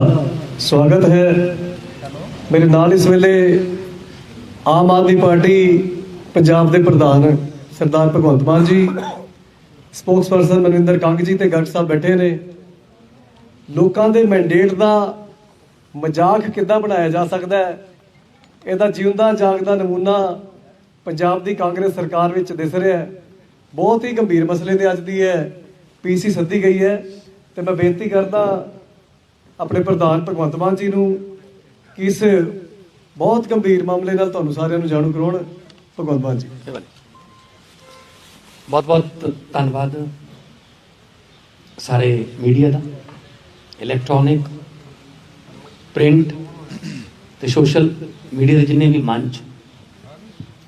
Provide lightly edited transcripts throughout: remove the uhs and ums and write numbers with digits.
स्वागत है मेरे नाल इस वेले आम आदमी पार्टी पंजाब के प्रधान सरदार भगवंत मान जी, स्पोक्स परसन मनविंदर कंग जी ते गट साहब बैठे ने। लोगों के मैंडेट का मजाक किद्दां बनाया जा सकता है, इसदा जिउंदा जागदा नमूना पंजाब की कांग्रेस सरकार विच दिस रहा है। बहुत ही गंभीर मसले ते अज दी है पीसी सद्दी गई है। तो मैं बेनती करदा अपने प्रधान भगवंत मान जी नूं कि इस बहुत गंभीर मामले नाल तुहानूं सारिआं नूं जाणू कराउण। भगवंत मान जी बहुत बहुत धन्यवाद सारे मीडिया का, इलैक्ट्रॉनिक, प्रिंट ते सोशल मीडिया के जिन्ने भी मंच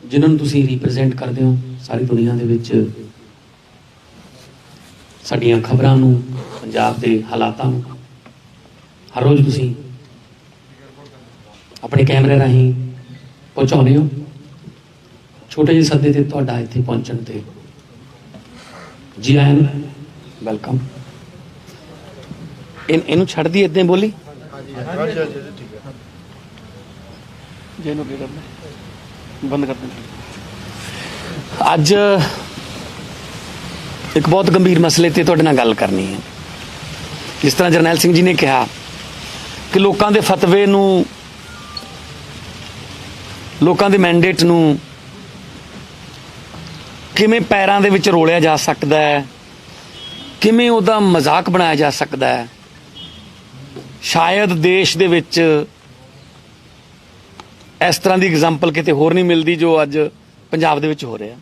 जिन्होंने तुसीं रिप्रजेंट करते हो सारी दुनिया दे विच साडीआं खबरां नूं, पंजाब दे हालातां नूं हर रोज़ तुसीं अपने कैमरे राहीं पहुँचाउने हो। छोटे ਜਿਹੇ सद्दे ते तुहाडा इत्थे पहुँचण ते जी आया नूं, वेलकम। इनू छड़ दी इदां बोली बंद कर दें। अज एक बहुत गंभीर मसले ते तुहाडे नाल गल करनी है। जिस तरह जरनैल सिंह जी ने कहा कि लोगों के फतवे नूं, लोगों के मैंडेट नूं किवें पैरां दे विच रोलिया जा सकता है, किवें उहदा मजाक बनाया जा सकता है। शायद देश दे विच इस तरह की एग्जाम्पल किते होर नहीं मिलती जो अज पंजाब दे विच हो रहा।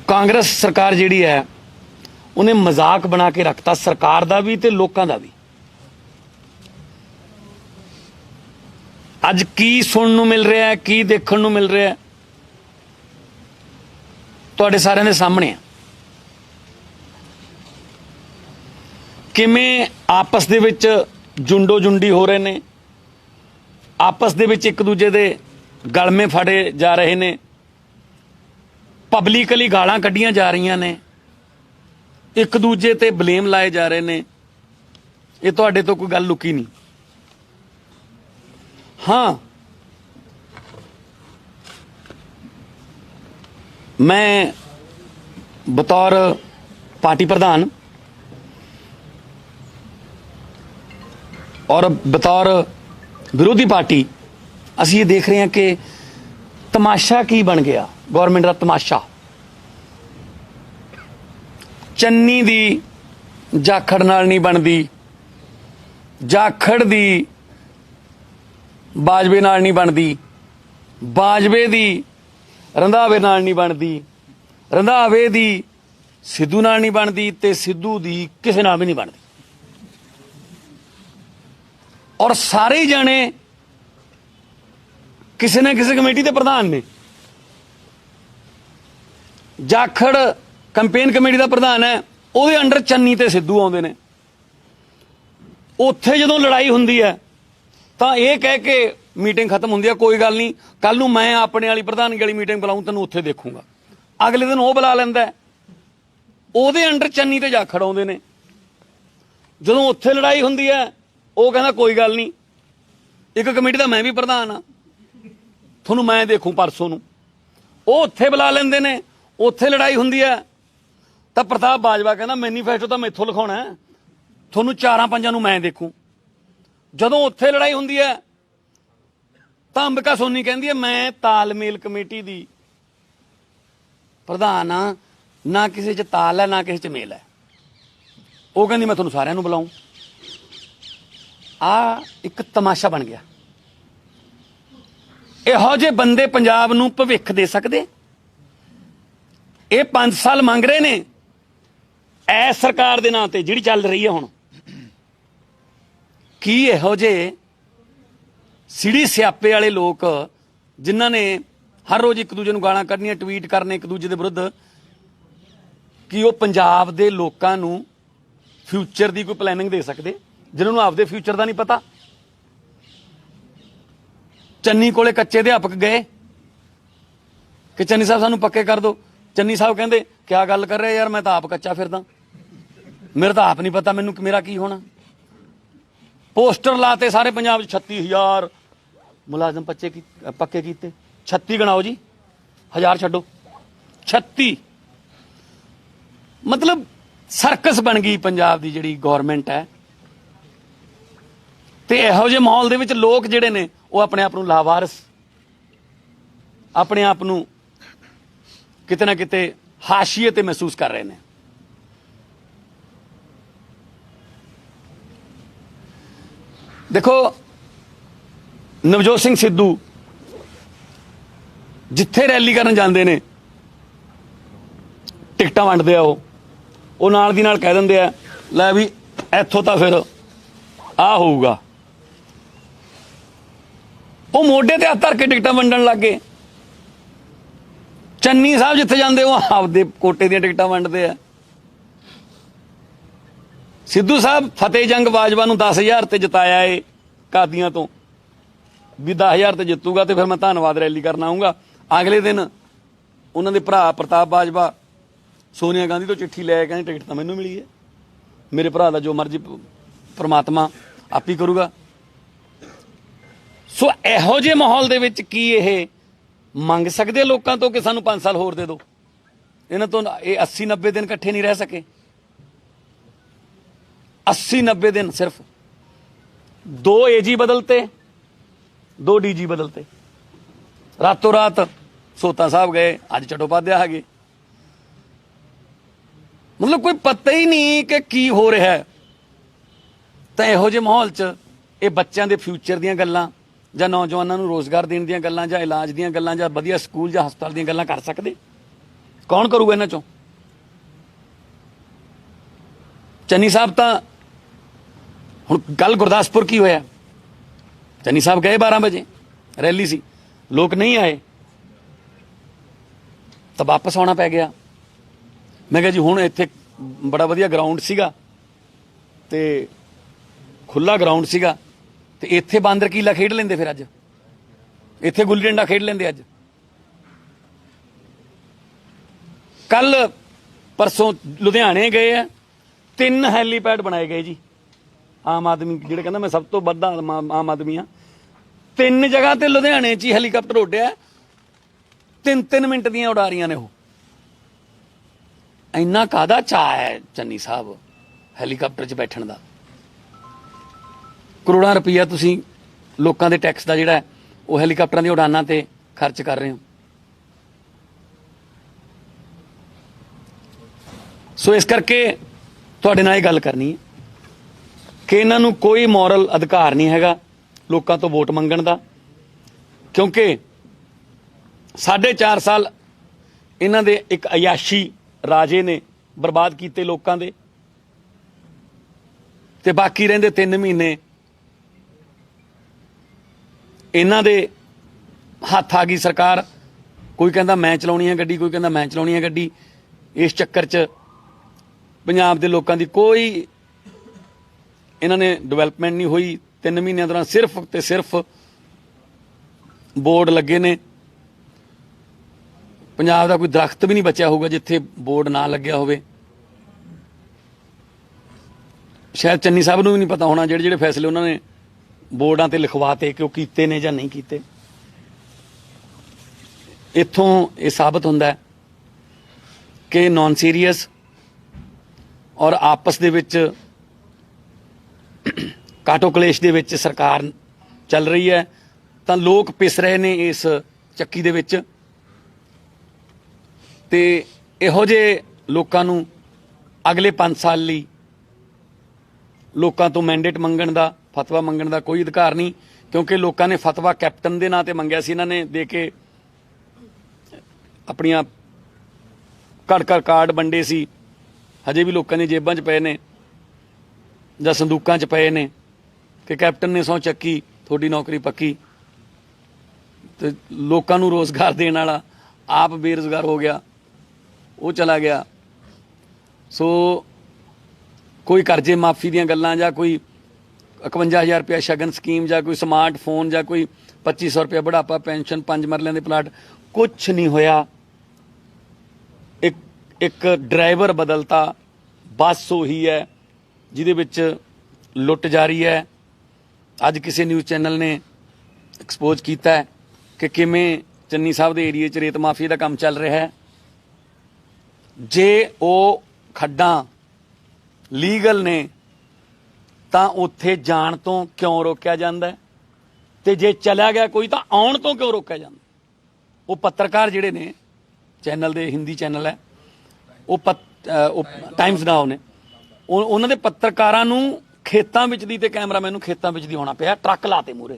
कांग्रेस सरकार जिहड़ी है उन्हें मजाक बना के रखता सरकार दा भी ते लोकां दा भी। अज की सुनने नूं मिल रहा है, की देखण नूं मिल रहा है, तुहाडे सारिआं दे सामने है। किवें आपस दे विच जुंडो जुंडी हो रहे ने, आपस दे विच एक दूजे दे गलमे फड़े जा रहे ने, पब्लिकली गालां कड्ढियां जा रही ने, एक दूजे ते ब्लेम लाए जा रहे ने। ये तुहाडे तो कोई गल लुकी नहीं। हाँ, मैं बतौर पार्टी प्रधान और बतौर विरोधी पार्टी असीं ये देख रहे हैं कि तमाशा की बन गया, गौरमेंट का तमाशा। चन्नी दी जाखड़ नाल नहीं बनती, जाखड़ दी बाजवे नाल नहीं बनती, बाजवे दी रंधावे नाल नहीं बनती, रंधावे दी सिद्धू नाल नहीं बनती, ते सिद्धू दी किसी नाल भी नहीं बनती। और सारे ही जाने किसी न किसी कमेटी के प्रधान ने। जाखड़ कंपेन कमेटी का प्रधान है, ਉਹਦੇ अंडर चन्नी ते सिद्धू आउंदे ने। उत्थे जदों लड़ाई हुंदी है तो यह कह के मीटिंग खत्म होंदी है, कोई गल नहीं, कल नूं मैं अपने वाली प्रधानगी वाली मीटिंग बुलाऊं, तैनूं उत्थे देखूंगा। अगले दिन वो बुला लैंदा है, ਉਹਦੇ अंडर चन्नी ते जाखड़ आउंदे ने। जदों उत्थे लड़ाई हुंदी है वो कहना कोई गल नहीं, एक कमेटी का मैं भी प्रधान हाँ, थोनू मैं देखूं परसों नूं। वो उत्थे बुला लैंदे ने, उत्थे लड़ाई हुंदी है तो प्रताप बाजवा कहना मैनीफेस्टो तो मैथों लिखाउणा है, थोनू चारां पंजां नूं मैं देखूं। जदों उत्थे लड़ाई हुंदी है तो अंबिका सोनी कहंदी है मैं तालमेल कमेटी दी प्रधान हाँ, ना किसी च ताल है ना किसी च मेल है। वो कहंदी मैं थोनू सारिआं नूं बुलाऊं। आ एक तमाशा बन गया। इहो जे बंदे पंजाब नूं भविख दे सकदे? ये 5 साल मंग रहे ने इस सरकार दे नां ते जिहड़ी चल रही है हुण। की इहो जे सिड़ी सियापे वाले लोग जिन्हां ने हर रोज़ एक दूजे नूं गालां कढणीਆਂ, ट्वीट करने एक दूजे दे विरुद्ध, कि वो पंजाब दे लोकां नूं फ्यूचर दी कोई प्लैनिंग दे सकदे जिन्होंने आपदे फ्यूचर का नहीं पता? चन्नी कोले कच्चे अध्यापक गए कि चन्नी साहब सानू पक्के कर दो, चन्नी साहब कहते क्या गल कर रहे यार, मैं तो आप कच्चा फिरदा। मेरा तो आप नहीं पता मैनू कि मेरा की होना। पोस्टर लाते सारे पंजाब 36,000 मुलाजम पक्के कीते। 36 गणाओ जी, 1000 छड्डो, 36। मतलब ਸਰਕਸ ਬਣ ਗਈ ਪੰਜਾਬ ਦੀ ਜਿਹੜੀ ਗਵਰਨਮੈਂਟ ਹੈ। ਤੇ ਇਹੋ ਜਿਹੇ ਮਾਹੌਲ ਦੇ ਵਿੱਚ ਲੋਕ ਜਿਹੜੇ ਨੇ ਉਹ ਆਪਣੇ ਆਪ ਨੂੰ ਲਾਵਾਰਸ, ਆਪਣੇ ਆਪ ਨੂੰ ਕਿਤੇ ਨਾ ਕਿਤੇ ਹਾਸ਼ੀਏ ਤੇ ਮਹਿਸੂਸ ਕਰ ਰਹੇ ਨੇ। ਦੇਖੋ ਨਵਜੋਤ ਸਿੰਘ ਸਿੱਧੂ ਜਿੱਥੇ ਰੈਲੀ ਕਰਨ ਜਾਂਦੇ ਨੇ ਟਿਕਟਾਂ ਵੰਡਦੇ ਆ, ਉਹ ਨਾਲ ਦੀ ਨਾਲ ਕਹਿ ਦਿੰਦੇ ਆ ਲੈ ਵੀ ਇੱਥੋਂ ਤਾਂ ਫਿਰ ਆ ਹੋਊਗਾ। ਉਹ ਮੋਢੇ ਤੇ ਹੱਥ ਧਰ ਕੇ ਟਿਕਟਾਂ ਵੰਡਣ ਲੱਗ ਗਏ। ਚੰਨੀ ਸਾਹਿਬ ਜਿੱਥੇ ਜਾਂਦੇ ਉਹ ਆਪਦੇ ਕੋਟੇ ਦੀਆਂ ਟਿਕਟਾਂ ਵੰਡਦੇ ਆ। ਸਿੱਧੂ ਸਾਹਿਬ ਫਤਿਹ ਜੰਗ ਬਾਜਵਾ ਨੂੰ 10,000 ਤੇ ਜਿਤਾਇਆ ਏ ਕਾਦੀਆਂ ਤੋਂ, ਵੀ 10,000 ਤੇ ਜਿੱਤੂਗਾ ਤੇ ਫਿਰ ਮੈਂ ਧੰਨਵਾਦ ਰੈਲੀ ਕਰਨ ਆਊਂਗਾ। ਅਗਲੇ ਦਿਨ ਉਹਨਾਂ ਦੇ ਭਰਾ ਪ੍ਰਤਾਪ ਬਾਜਵਾ ਸੋਨੀਆ ਗਾਂਧੀ ਤੋਂ ਚਿੱਠੀ ਲੈ ਕੇ ਕਹਿੰਦੇ ਟਿਕਟ ਤਾਂ ਮੈਨੂੰ ਮਿਲੀ ਹੈ, ਮੇਰੇ ਭਰਾ ਦਾ ਜੋ ਮਰਜ਼ੀ ਪ੍ਰਮਾਤਮਾ ਆਪ ਹੀ ਕਰੂਗਾ। ਸੋ ਇਹੋ ਜਿਹੇ ਮਾਹੌਲ ਦੇ ਵਿੱਚ ਕੀ ਇਹ ਮੰਗ ਸਕਦੇ ਲੋਕਾਂ ਤੋਂ ਕਿ ਸਾਨੂੰ 5 ਸਾਲ ਹੋਰ ਦੇ ਦਿਓ? ਇਹਨਾਂ ਤੋਂ ਇਹ 80-90 ਦਿਨ ਇਕੱਠੇ ਨਹੀਂ ਰਹਿ ਸਕੇ। 80-90 ਦਿਨ ਸਿਰਫ 2 AG ਬਦਲਤੇ, 2 DG ਬਦਲਤੇ, ਰਾਤੋਂ ਰਾਤ ਸੋਤਾ ਸਾਹਿਬ ਗਏ, ਅੱਜ ਚਟੋਪਾਧਿਆ ਆ ਗਏ। ਮਤਲਬ ਕੋਈ ਪਤਾ ਹੀ ਨਹੀਂ ਕਿ ਕੀ ਹੋ ਰਿਹਾ ਹੈ। ਤਾਂ ਇਹੋ ਜਿਹੇ ਮਾਹੌਲ 'ਚ ਇਹ ਬੱਚਿਆਂ ਦੇ ਫਿਊਚਰ ਦੀਆਂ ਗੱਲਾਂ ਜਾਂ ਨੌਜਵਾਨਾਂ ਨੂੰ ਰੋਜ਼ਗਾਰ ਦੇਣ ਦੀਆਂ ਗੱਲਾਂ ਜਾਂ ਇਲਾਜ ਦੀਆਂ ਗੱਲਾਂ ਜਾਂ ਵਧੀਆ ਸਕੂਲ ਜਾਂ ਹਸਪਤਾਲ ਦੀਆਂ ਗੱਲਾਂ ਕਰ ਸਕਦੇ? ਕੌਣ ਕਰੂਗਾ ਇਹਨਾਂ 'ਚੋਂ? ਚੰਨੀ ਸਾਹਿਬ ਤਾਂ ਹੁਣ ਕੱਲ ਗੁਰਦਾਸਪੁਰ ਕੀ ਹੋਇਆ, ਚੰਨੀ ਸਾਹਿਬ ਗਏ 12 ਵਜੇ, ਰੈਲੀ ਸੀ, ਲੋਕ ਨਹੀਂ ਆਏ ਤਾਂ ਵਾਪਸ ਆਉਣਾ ਪੈ ਗਿਆ। ਮੈਂ ਕਿਹਾ ਜੀ ਹੁਣ ਇੱਥੇ ਬੜਾ ਵਧੀਆ ਗਰਾਊਂਡ ਸੀਗਾ ਤੇ ਖੁੱਲਾ ਗਰਾਊਂਡ ਸੀਗਾ ਤੇ ਇੱਥੇ ਬਾਂਦਰ ਕੀਲਾ ਖੇਡ ਲੈਂਦੇ, ਫਿਰ ਅੱਜ ਇੱਥੇ ਗੁੱਲੀ ਡੰਡਾ ਖੇਡ ਲੈਂਦੇ। ਅੱਜ ਕੱਲ ਪਰਸੋਂ ਲੁਧਿਆਣੇ ਗਏ ਆ, 3 ਹੈਲੀਪੈਡ ਬਣਾਏ ਗਏ ਜੀ। ਆਮ ਆਦਮੀ ਜਿਹੜੇ ਕਹਿੰਦਾ ਮੈਂ ਸਭ ਤੋਂ ਵੱਧ ਆਮ ਆਦਮੀ ਆ, 3 ਜਗ੍ਹਾ ਤੇ ਲੁਧਿਆਣੇ 'ਚ ਹੀ ਹੈਲੀਕਾਪਟਰ ਉੱਡਿਆ, 3-3 ਮਿੰਟ ਦੀਆਂ ਉਡਾਰੀਆਂ ਨੇ ਉਹ। ਇੰਨਾ ਕਾਹਦਾ ਚਾਅ ਹੈ ਚੰਨੀ ਸਾਹਿਬ ਹੈਲੀਕਾਪਟਰ 'ਚ ਬੈਠਣ ਦਾ? ਕਰੋੜਾਂ ਰੁਪਈਆ ਤੁਸੀਂ ਲੋਕਾਂ ਦੇ ਟੈਕਸ ਦਾ ਜਿਹੜਾ ਉਹ ਹੈਲੀਕਾਪਟਰਾਂ ਦੀਆਂ ਉਡਾਨਾਂ ਤੇ ਖਰਚ ਕਰ ਰਹੇ ਹੋ। ਸੋ ਇਸ ਕਰਕੇ ਤੁਹਾਡੇ ਨਾਲ ਇਹ ਗੱਲ ਕਰਨੀ ਹੈ ਕਿ ਇਹਨਾਂ ਨੂੰ ਕੋਈ ਮੋਰਲ ਅਧਿਕਾਰ ਨਹੀਂ ਹੈਗਾ ਲੋਕਾਂ ਤੋਂ ਵੋਟ ਮੰਗਣ ਦਾ, ਕਿਉਂਕਿ 4.5 ਸਾਲ ਇਹਨਾਂ ਦੇ ਇੱਕ ਅਯਾਸ਼ੀ ਰਾਜੇ ਨੇ ਬਰਬਾਦ ਕੀਤੇ ਲੋਕਾਂ ਦੇ, ਤੇ ਬਾਕੀ ਰਹਿੰਦੇ 3 ਮਹੀਨੇ ਇਹਨਾਂ ਦੇ ਹੱਥ ਆ ਗਈ ਸਰਕਾਰ। ਕੋਈ ਕਹਿੰਦਾ ਮੈਂ ਚਲਾਉਣੀ ਹੈ ਗੱਡੀ, ਕੋਈ ਕਹਿੰਦਾ ਮੈਂ ਚਲਾਉਣੀ ਹੈ ਗੱਡੀ। ਇਸ ਚੱਕਰ 'ਚ ਪੰਜਾਬ ਦੇ ਲੋਕਾਂ ਦੀ ਕੋਈ ਇਹਨਾਂ ਨੇ ਡਿਵੈਲਪਮੈਂਟ ਨਹੀਂ ਹੋਈ। 3 ਮਹੀਨਿਆਂ ਦੌਰਾਨ ਸਿਰਫ ਤੇ ਸਿਰਫ ਬੋਰਡ ਲੱਗੇ ਨੇ। ਪੰਜਾਬ ਦਾ ਕੋਈ ਦਰਖਤ ਵੀ ਨਹੀਂ ਬਚਿਆ ਹੋਊਗਾ ਜਿੱਥੇ ਬੋਰਡ ਨਾ ਲੱਗਿਆ ਹੋਵੇ। ਸ਼ਾਇਦ ਚੰਨੀ ਸਾਹਿਬ ਨੂੰ ਵੀ ਨਹੀਂ ਪਤਾ ਹੋਣਾ ਜਿਹੜੇ ਫੈਸਲੇ ਉਹਨਾਂ ਨੇ ਬੋਰਡਾਂ ਤੇ ਲਿਖਵਾਤੇ ਕਿ ਉਹ ਕੀਤੇ ਨੇ ਜਾਂ ਨਹੀਂ ਕੀਤੇ। ਇੱਥੋਂ ਇਹ ਸਾਬਤ ਹੁੰਦਾ ਹੈ ਕਿ ਨਾਨ ਸੀਰੀਅਸ ਔਰ ਆਪਸ ਦੇ ਵਿੱਚ ਕਾਟੋ ਕਲੇਸ਼ ਦੇ ਵਿੱਚ ਸਰਕਾਰ ਚੱਲ ਰਹੀ ਹੈ, ਤਾਂ ਲੋਕ ਪਿਸ ਰਹੇ ਨੇ ਇਸ ਚੱਕੀ ਦੇ ਵਿੱਚ। ਤੇ ਇਹੋ ਜਿਹੇ ਲੋਕਾਂ ਨੂੰ ਅਗਲੇ 5 ਸਾਲ ਲਈ ਲੋਕਾਂ ਤੋਂ ਮੈਂਡੇਟ ਮੰਗਣ ਦਾ, ਫਤਵਾ ਮੰਗਣ ਦਾ ਕੋਈ ਅਧਿਕਾਰ ਨਹੀਂ, ਕਿਉਂਕਿ ਲੋਕਾਂ ਨੇ ਫਤਵਾ ਕੈਪਟਨ ਦੇ ਨਾਂ ਤੇ ਮੰਗਿਆ ਸੀ। ਇਹਨਾਂ ਨੇ ਦੇ ਕੇ ਆਪਣੀਆਂ ਘੜ ਕਾਰਡ ਵੰਡੇ ਸੀ, ਹਜੇ ਵੀ ਲੋਕਾਂ ਦੀਆਂ ਜੇਬਾਂ 'ਚ ਪਏ ਨੇ ਜਾਂ ਸੰਦੂਕਾਂ 'ਚ ਪਏ ਨੇ ਕਿ ਕੈਪਟਨ ਨੇ ਸਹੁੰ ਚੱਕੀ, ਤੁਹਾਡੀ ਨੌਕਰੀ ਪੱਕੀ। ਤੇ ਲੋਕਾਂ ਨੂੰ ਰੋਜ਼ਗਾਰ ਦੇਣ ਵਾਲਾ ਆਪ ਬੇਰੁਜ਼ਗਾਰ ਹੋ ਗਿਆ, ਉਹ ਚਲਾ ਗਿਆ। ਸੋ ਕੋਈ ਕਰਜ਼ੇ ਮਾਫੀ ਦੀਆਂ ਗੱਲਾਂ ਜਾਂ ਕੋਈ 51,000 ਰੁਪਇਆ ਸ਼ਗਨ ਸਕੀਮ ਜਾਂ ਕੋਈ ਸਮਾਰਟਫੋਨ ਜਾਂ ਕੋਈ 2500 ਰੁਪਇਆ ਬੁਢਾਪਾ ਪੈਨਸ਼ਨ, 5 ਮਰਲਿਆਂ ਦੇ ਪਲਾਟ, ਕੁਛ ਨਹੀਂ ਹੋਇਆ। ਇੱਕ ਡਰਾਈਵਰ ਬਦਲਤਾ, ਬੱਸ ਉਹੀ ਹੈ, ਜਿਹਦੇ ਵਿੱਚ ਲੁੱਟ ਜਾਰੀ ਹੈ। ਅੱਜ ਕਿਸੇ ਨਿਊਜ਼ ਚੈਨਲ ਨੇ ਐਕਸਪੋਜ਼ ਕੀਤਾ ਹੈ ਕਿ ਕਿਵੇਂ ਚੰਨੀ ਸਾਹਿਬ ਦੇ ਏਰੀਏ 'ਚ ਰੇਤ ਮਾਫੀਆ ਦਾ ਕੰਮ ਚੱਲ ਰਿਹਾ ਹੈ। ਜੇ ਉਹ ਖੱਡਾਂ ਲੀਗਲ ਨੇ ਤਾਂ ਉੱਥੇ ਜਾਣ ਤੋਂ ਕਿਉਂ ਰੋਕਿਆ ਜਾਂਦਾ ਹੈ, ਤੇ ਜੇ ਚਲਾ ਗਿਆ ਕੋਈ ਤਾਂ ਆਉਣ ਤੋਂ ਕਿਉਂ ਰੋਕਿਆ ਜਾਂਦਾ? ਉਹ ਪੱਤਰਕਾਰ ਜਿਹੜੇ ਨੇ, ਚੈਨਲ ਦੇ ਹਿੰਦੀ ਚੈਨਲ ਹੈ ਉਹ ਟਾਈਮਸ ਨਾਓ ਨੇ, ਉਹਨਾਂ ਦੇ ਪੱਤਰਕਾਰਾਂ ਨੂੰ ਖੇਤਾਂ ਵਿੱਚ ਦੀ ਤੇ ਕੈਮਰਾਮੈਨ ਨੂੰ ਖੇਤਾਂ ਵਿੱਚ ਦੀ ਆਉਣਾ ਪਿਆ, ਟਰੱਕ ਲਾਤੇ ਮੂਰੇ।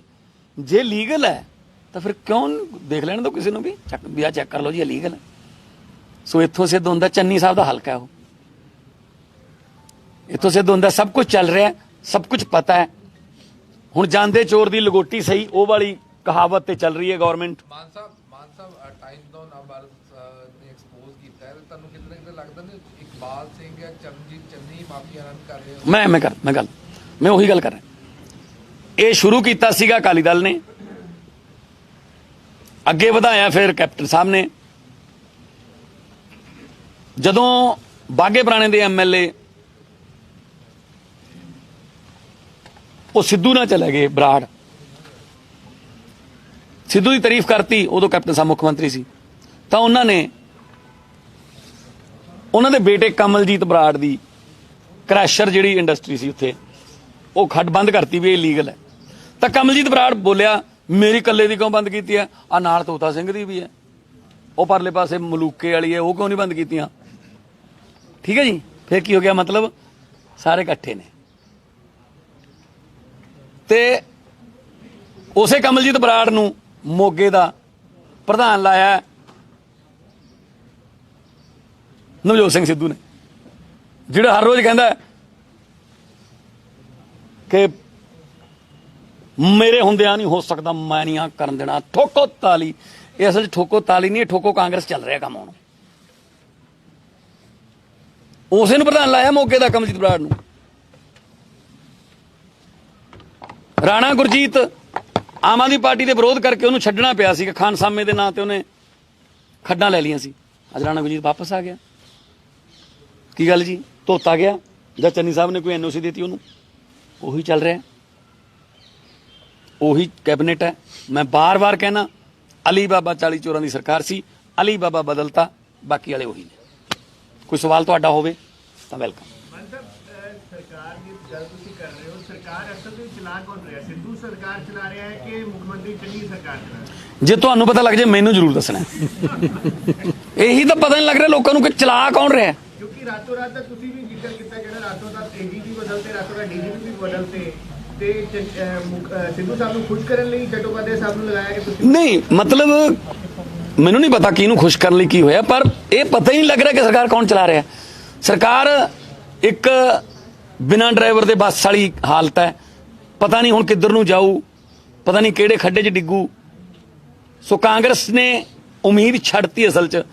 ਜੇ ਲੀਗਲ ਹੈ ਤਾਂ ਫਿਰ ਕਿਉਂ ਦੇਖ ਲੈਣ ਦੋ ਕਿਸੇ ਨੂੰ ਵੀ ਆ ਚੈੱਕ ਕਰ ਲਓ ਜੀ, ਲੀਗਲ ਹੈ। ਸੋ ਇੱਥੋਂ ਸਿੱਧ ਹੁੰਦਾ ਚੰਨੀ ਸਾਹਿਬ ਦਾ ਹਲਕਾ ਹੈ ਉਹ, ਇੱਥੋਂ ਸਿੱਧ ਹੁੰਦਾ ਸਭ ਕੁਝ ਚੱਲ ਰਿਹਾ, ਸਭ ਕੁਝ ਪਤਾ ਹੈ। ਹੁਣ ਜਾਂਦੇ ਚੋਰ ਦੀ ਲਗੋਟੀ ਸਹੀ, ਉਹ ਵਾਲੀ ਕਹਾਵਤ ਤੇ ਚੱਲ ਰਹੀ ਹੈ ਗਵਰਨਮੈਂਟ। ਮਾਨ ਸਾਹਿਬ ਟਾਈਮ ਤੋਂ ਨਾ ਭਾਰਤ ਨੇ ਐਕਸਪੋਜ਼ ਕੀਤਾ ਹੈ, ਤੁਹਾਨੂੰ ਕਿਤੇ ਨਾ ਕਿਤੇ ਲੱਗਦਾ ਨਹੀਂ ਇਕਬਾਲ ਸਿੰਘ ਜਾਂ ਚਰਨਜੀਤ ਚੰਨੀ ਮਾਫੀਆ ਰਨ ਕਰ ਰਹੇ ਹੋ? ਮੈਂ ਉਹੀ ਗੱਲ ਕਰ ਰਿਹਾ। ਇਹ ਸ਼ੁਰੂ ਕੀਤਾ ਸੀਗਾ ਅਕਾਲੀ ਦਲ ਨੇ, ਅੱਗੇ ਵਧਾਇਆ ਫਿਰ ਕੈਪਟਨ ਸਾਹਿਬ ਨੇ। ਜਦੋਂ ਬਾਘੇ ਪੁਰਾਣੇ ਦੇ ਐਮਐਲਏ ਉਹ ਸਿੱਧੂ ਨਾਲ ਚਲੇ ਗਏ, ਬਰਾੜ ਸਿੱਧੂ ਦੀ ਤਾਰੀਫ ਕਰਤੀ, ਉਦੋਂ ਕੈਪਟਨ ਸਾਹਿਬ ਮੁੱਖ ਮੰਤਰੀ ਸੀ, ਤਾਂ ਉਹਨਾਂ ਨੇ ਉਹਨਾਂ ਦੇ ਬੇਟੇ ਕਮਲਜੀਤ ਬਰਾੜ ਦੀ ਕ੍ਰੈਸ਼ਰ ਜਿਹੜੀ ਇੰਡਸਟਰੀ ਸੀ ਉੱਥੇ, ਉਹ ਖੱਡ ਬੰਦ ਕਰਤੀ ਵੀ ਇਹ ਲੀਗਲ ਹੈ। ਤਾਂ ਕਮਲਜੀਤ ਬਰਾੜ ਬੋਲਿਆ ਮੇਰੀ ਕੱਲੇ ਦੀ ਕਿਉਂ ਬੰਦ ਕੀਤੀ ਹੈ, ਆ ਨਾਲ ਤੋਤਾ ਸਿੰਘ ਦੀ ਵੀ ਹੈ, ਉਹ ਪਰਲੇ ਪਾਸੇ ਮਲੂਕੇ ਵਾਲੀ ਹੈ, ਉਹ ਕਿਉਂ ਨਹੀਂ ਬੰਦ ਕੀਤੀਆਂ? ਠੀਕ ਹੈ ਜੀ। ਫਿਰ ਕੀ ਹੋ ਗਿਆ, ਮਤਲਬ ਸਾਰੇ ਇਕੱਠੇ ਨੇ। ਤੇ ਉਸੇ ਕਮਲਜੀਤ ਬਰਾੜ ਨੂੰ ਮੋਗੇ ਦਾ ਪ੍ਰਧਾਨ ਲਾਇਆ ਨਵਜੋਤ ਸਿੰਘ ਸਿੱਧੂ ਨੇ, ਜਿਹੜਾ ਹਰ ਰੋਜ਼ ਕਹਿੰਦਾ ਕਿ ਮੇਰੇ ਹੁੰਦਿਆਂ ਨਹੀਂ ਹੋ ਸਕਦਾ, ਮੈਂ ਨਹੀਂ ਆ ਕਰਨ ਦੇਣਾ, ਠੋਕੋ ਤਾਲੀ। ਇਹ ਅਸਲ 'ਚ ਠੋਕੋ ਤਾਲੀ ਨਹੀਂ, ਠੋਕੋ ਕਾਂਗਰਸ ਚੱਲ ਰਿਹਾ ਕੰਮ ਹੁਣ। ਉਸੇ ਨੂੰ ਪ੍ਰਧਾਨ ਲਾਇਆ ਮੋਗੇ ਦਾ ਕਮਲਜੀਤ ਬਰਾੜ ਨੂੰ। ਰਾਣਾ ਗੁਰਜੀਤ ਆਮ ਆਦਮੀ ਪਾਰਟੀ ਦੇ ਵਿਰੋਧ ਕਰਕੇ ਉਹਨੂੰ ਛੱਡਣਾ ਪਿਆ ਸੀ, ਖਾਨ ਸਾਮੇ ਦੇ ਨਾਂ ਤੇ ਉਹਨੇ ਖੱਡਾਂ ਲੈ ਲਈਆਂ ਸੀ। ਅੱਜ ਰਾਣਾ ਗੁਰਜੀਤ ਵਾਪਸ ਆ ਗਿਆ। ਕੀ ਗੱਲ ਜੀ, ਧੋਤਾ ਗਿਆ ਜਾਂ ਚੰਨੀ ਸਾਹਿਬ ਨੇ ਕੋਈ ਐਨਓਸੀ ਦਿੱਤੀ ਉਹਨੂੰ? ਉਹੀ ਚੱਲ ਰਿਹਾ, ਉਹੀ ਕੈਬਨਿਟ ਹੈ। ਮੈਂ ਬਾਰ-ਬਾਰ ਕਹਿਣਾ, ਅਲੀ ਬਾਬਾ 40 ਚੋਰਾਂ ਦੀ ਸਰਕਾਰ ਸੀ, ਅਲੀ ਬਾਬਾ ਬਦਲਤਾ, ਬਾਕੀ ਵਾਲੇ ਉਹੀ ਨੇ। ਕੋਈ ਸਵਾਲ ਤੁਹਾਡਾ ਹੋਵੇ ਤਾਂ ਵੈਲਕਮ। ਸਰਕਾਰ ਦੀ ਗੱਲ ਤੁਸੀਂ ਕਰ ਰਹੇ ਹੋ, ਸਰਕਾਰ ਅਸਲ ਵਿੱਚ ਚਲਾ ਕੌਣ ਰਿਹਾ? ਸਿੱਧੂ ਸਰਕਾਰ ਚਲਾ ਰਿਹਾ ਹੈ ਕਿ ਮੁੱਖ ਮੰਤਰੀ ਚੰਨੀ ਸਰਕਾਰ ਚਲਾ ਰਹੀ ਹੈ? ਜੇ ਤੁਹਾਨੂੰ ਪਤਾ ਲੱਗ ਜਾਏ ਮੈਨੂੰ ਜ਼ਰੂਰ ਦੱਸਣਾ। ਇਹੀ ਤਾਂ ਪਤਾ ਨਹੀਂ ਲੱਗ ਰਿਹਾ ਲੋਕਾਂ ਨੂੰ ਕਿ ਚਲਾ ਕੌਣ ਰਿਹਾ। ਕਿਉਂਕਿ ਰਾਤੋਂ ਰਾਤ ਦਾ ਤੁਸੀਂ ਵੀ ਜ਼ਿਕਰ ਕੀਤਾ, ਜਿਹੜਾ ਰਾਤੋਂ ਰਾਤ ਏਡੀਜੀ ਬਦਲਤੇ, ਰਾਤੋਂ ਰਾਤ ਡੀਜੀਪੀ ਵੀ ਬਦਲਤੇ, ਤੇ ਸਿੱਧੂ ਸਾਹਿਬ ਨੂੰ ਖੁਸ਼ ਕਰਨ ਲਈ ਚਟੋਪਾਧਿਆਏ ਸਾਹਿਬ ਨੂੰ ਲਗਾਇਆ ਕਿ ਤੁਸੀਂ ਨਹੀਂ, ਮਤਲਬ ਮੈਨੂੰ ਨਹੀਂ ਪਤਾ ਕਿਹਨੂੰ ਖੁਸ਼ ਕਰਨ ਲਈ ਕੀ ਹੋਇਆ, ਪਰ ਇਹ ਪਤਾ ਹੀ ਨਹੀਂ ਲੱਗ ਰਿਹਾ ਕਿ ਸਰਕਾਰ ਕੌਣ ਚਲਾ ਰਿਹਾ। ਸਰਕਾਰ ਇੱਕ ਬਿਨਾਂ ਡਰਾਈਵਰ ਦੇ ਬੱਸ ਵਾਲੀ ਹਾਲਤ ਹੈ, ਪਤਾ ਨਹੀਂ ਹੁਣ ਕਿੱਧਰ ਨੂੰ ਜਾਊ, ਪਤਾ ਨਹੀਂ ਕਿਹੜੇ ਖੱਡੇ 'ਚ ਡਿੱਗੂ। ਸੋ ਕਾਂਗਰਸ ਨੇ ਉਮੀਦ ਛੱਡਤੀ ਅਸਲ 'ਚ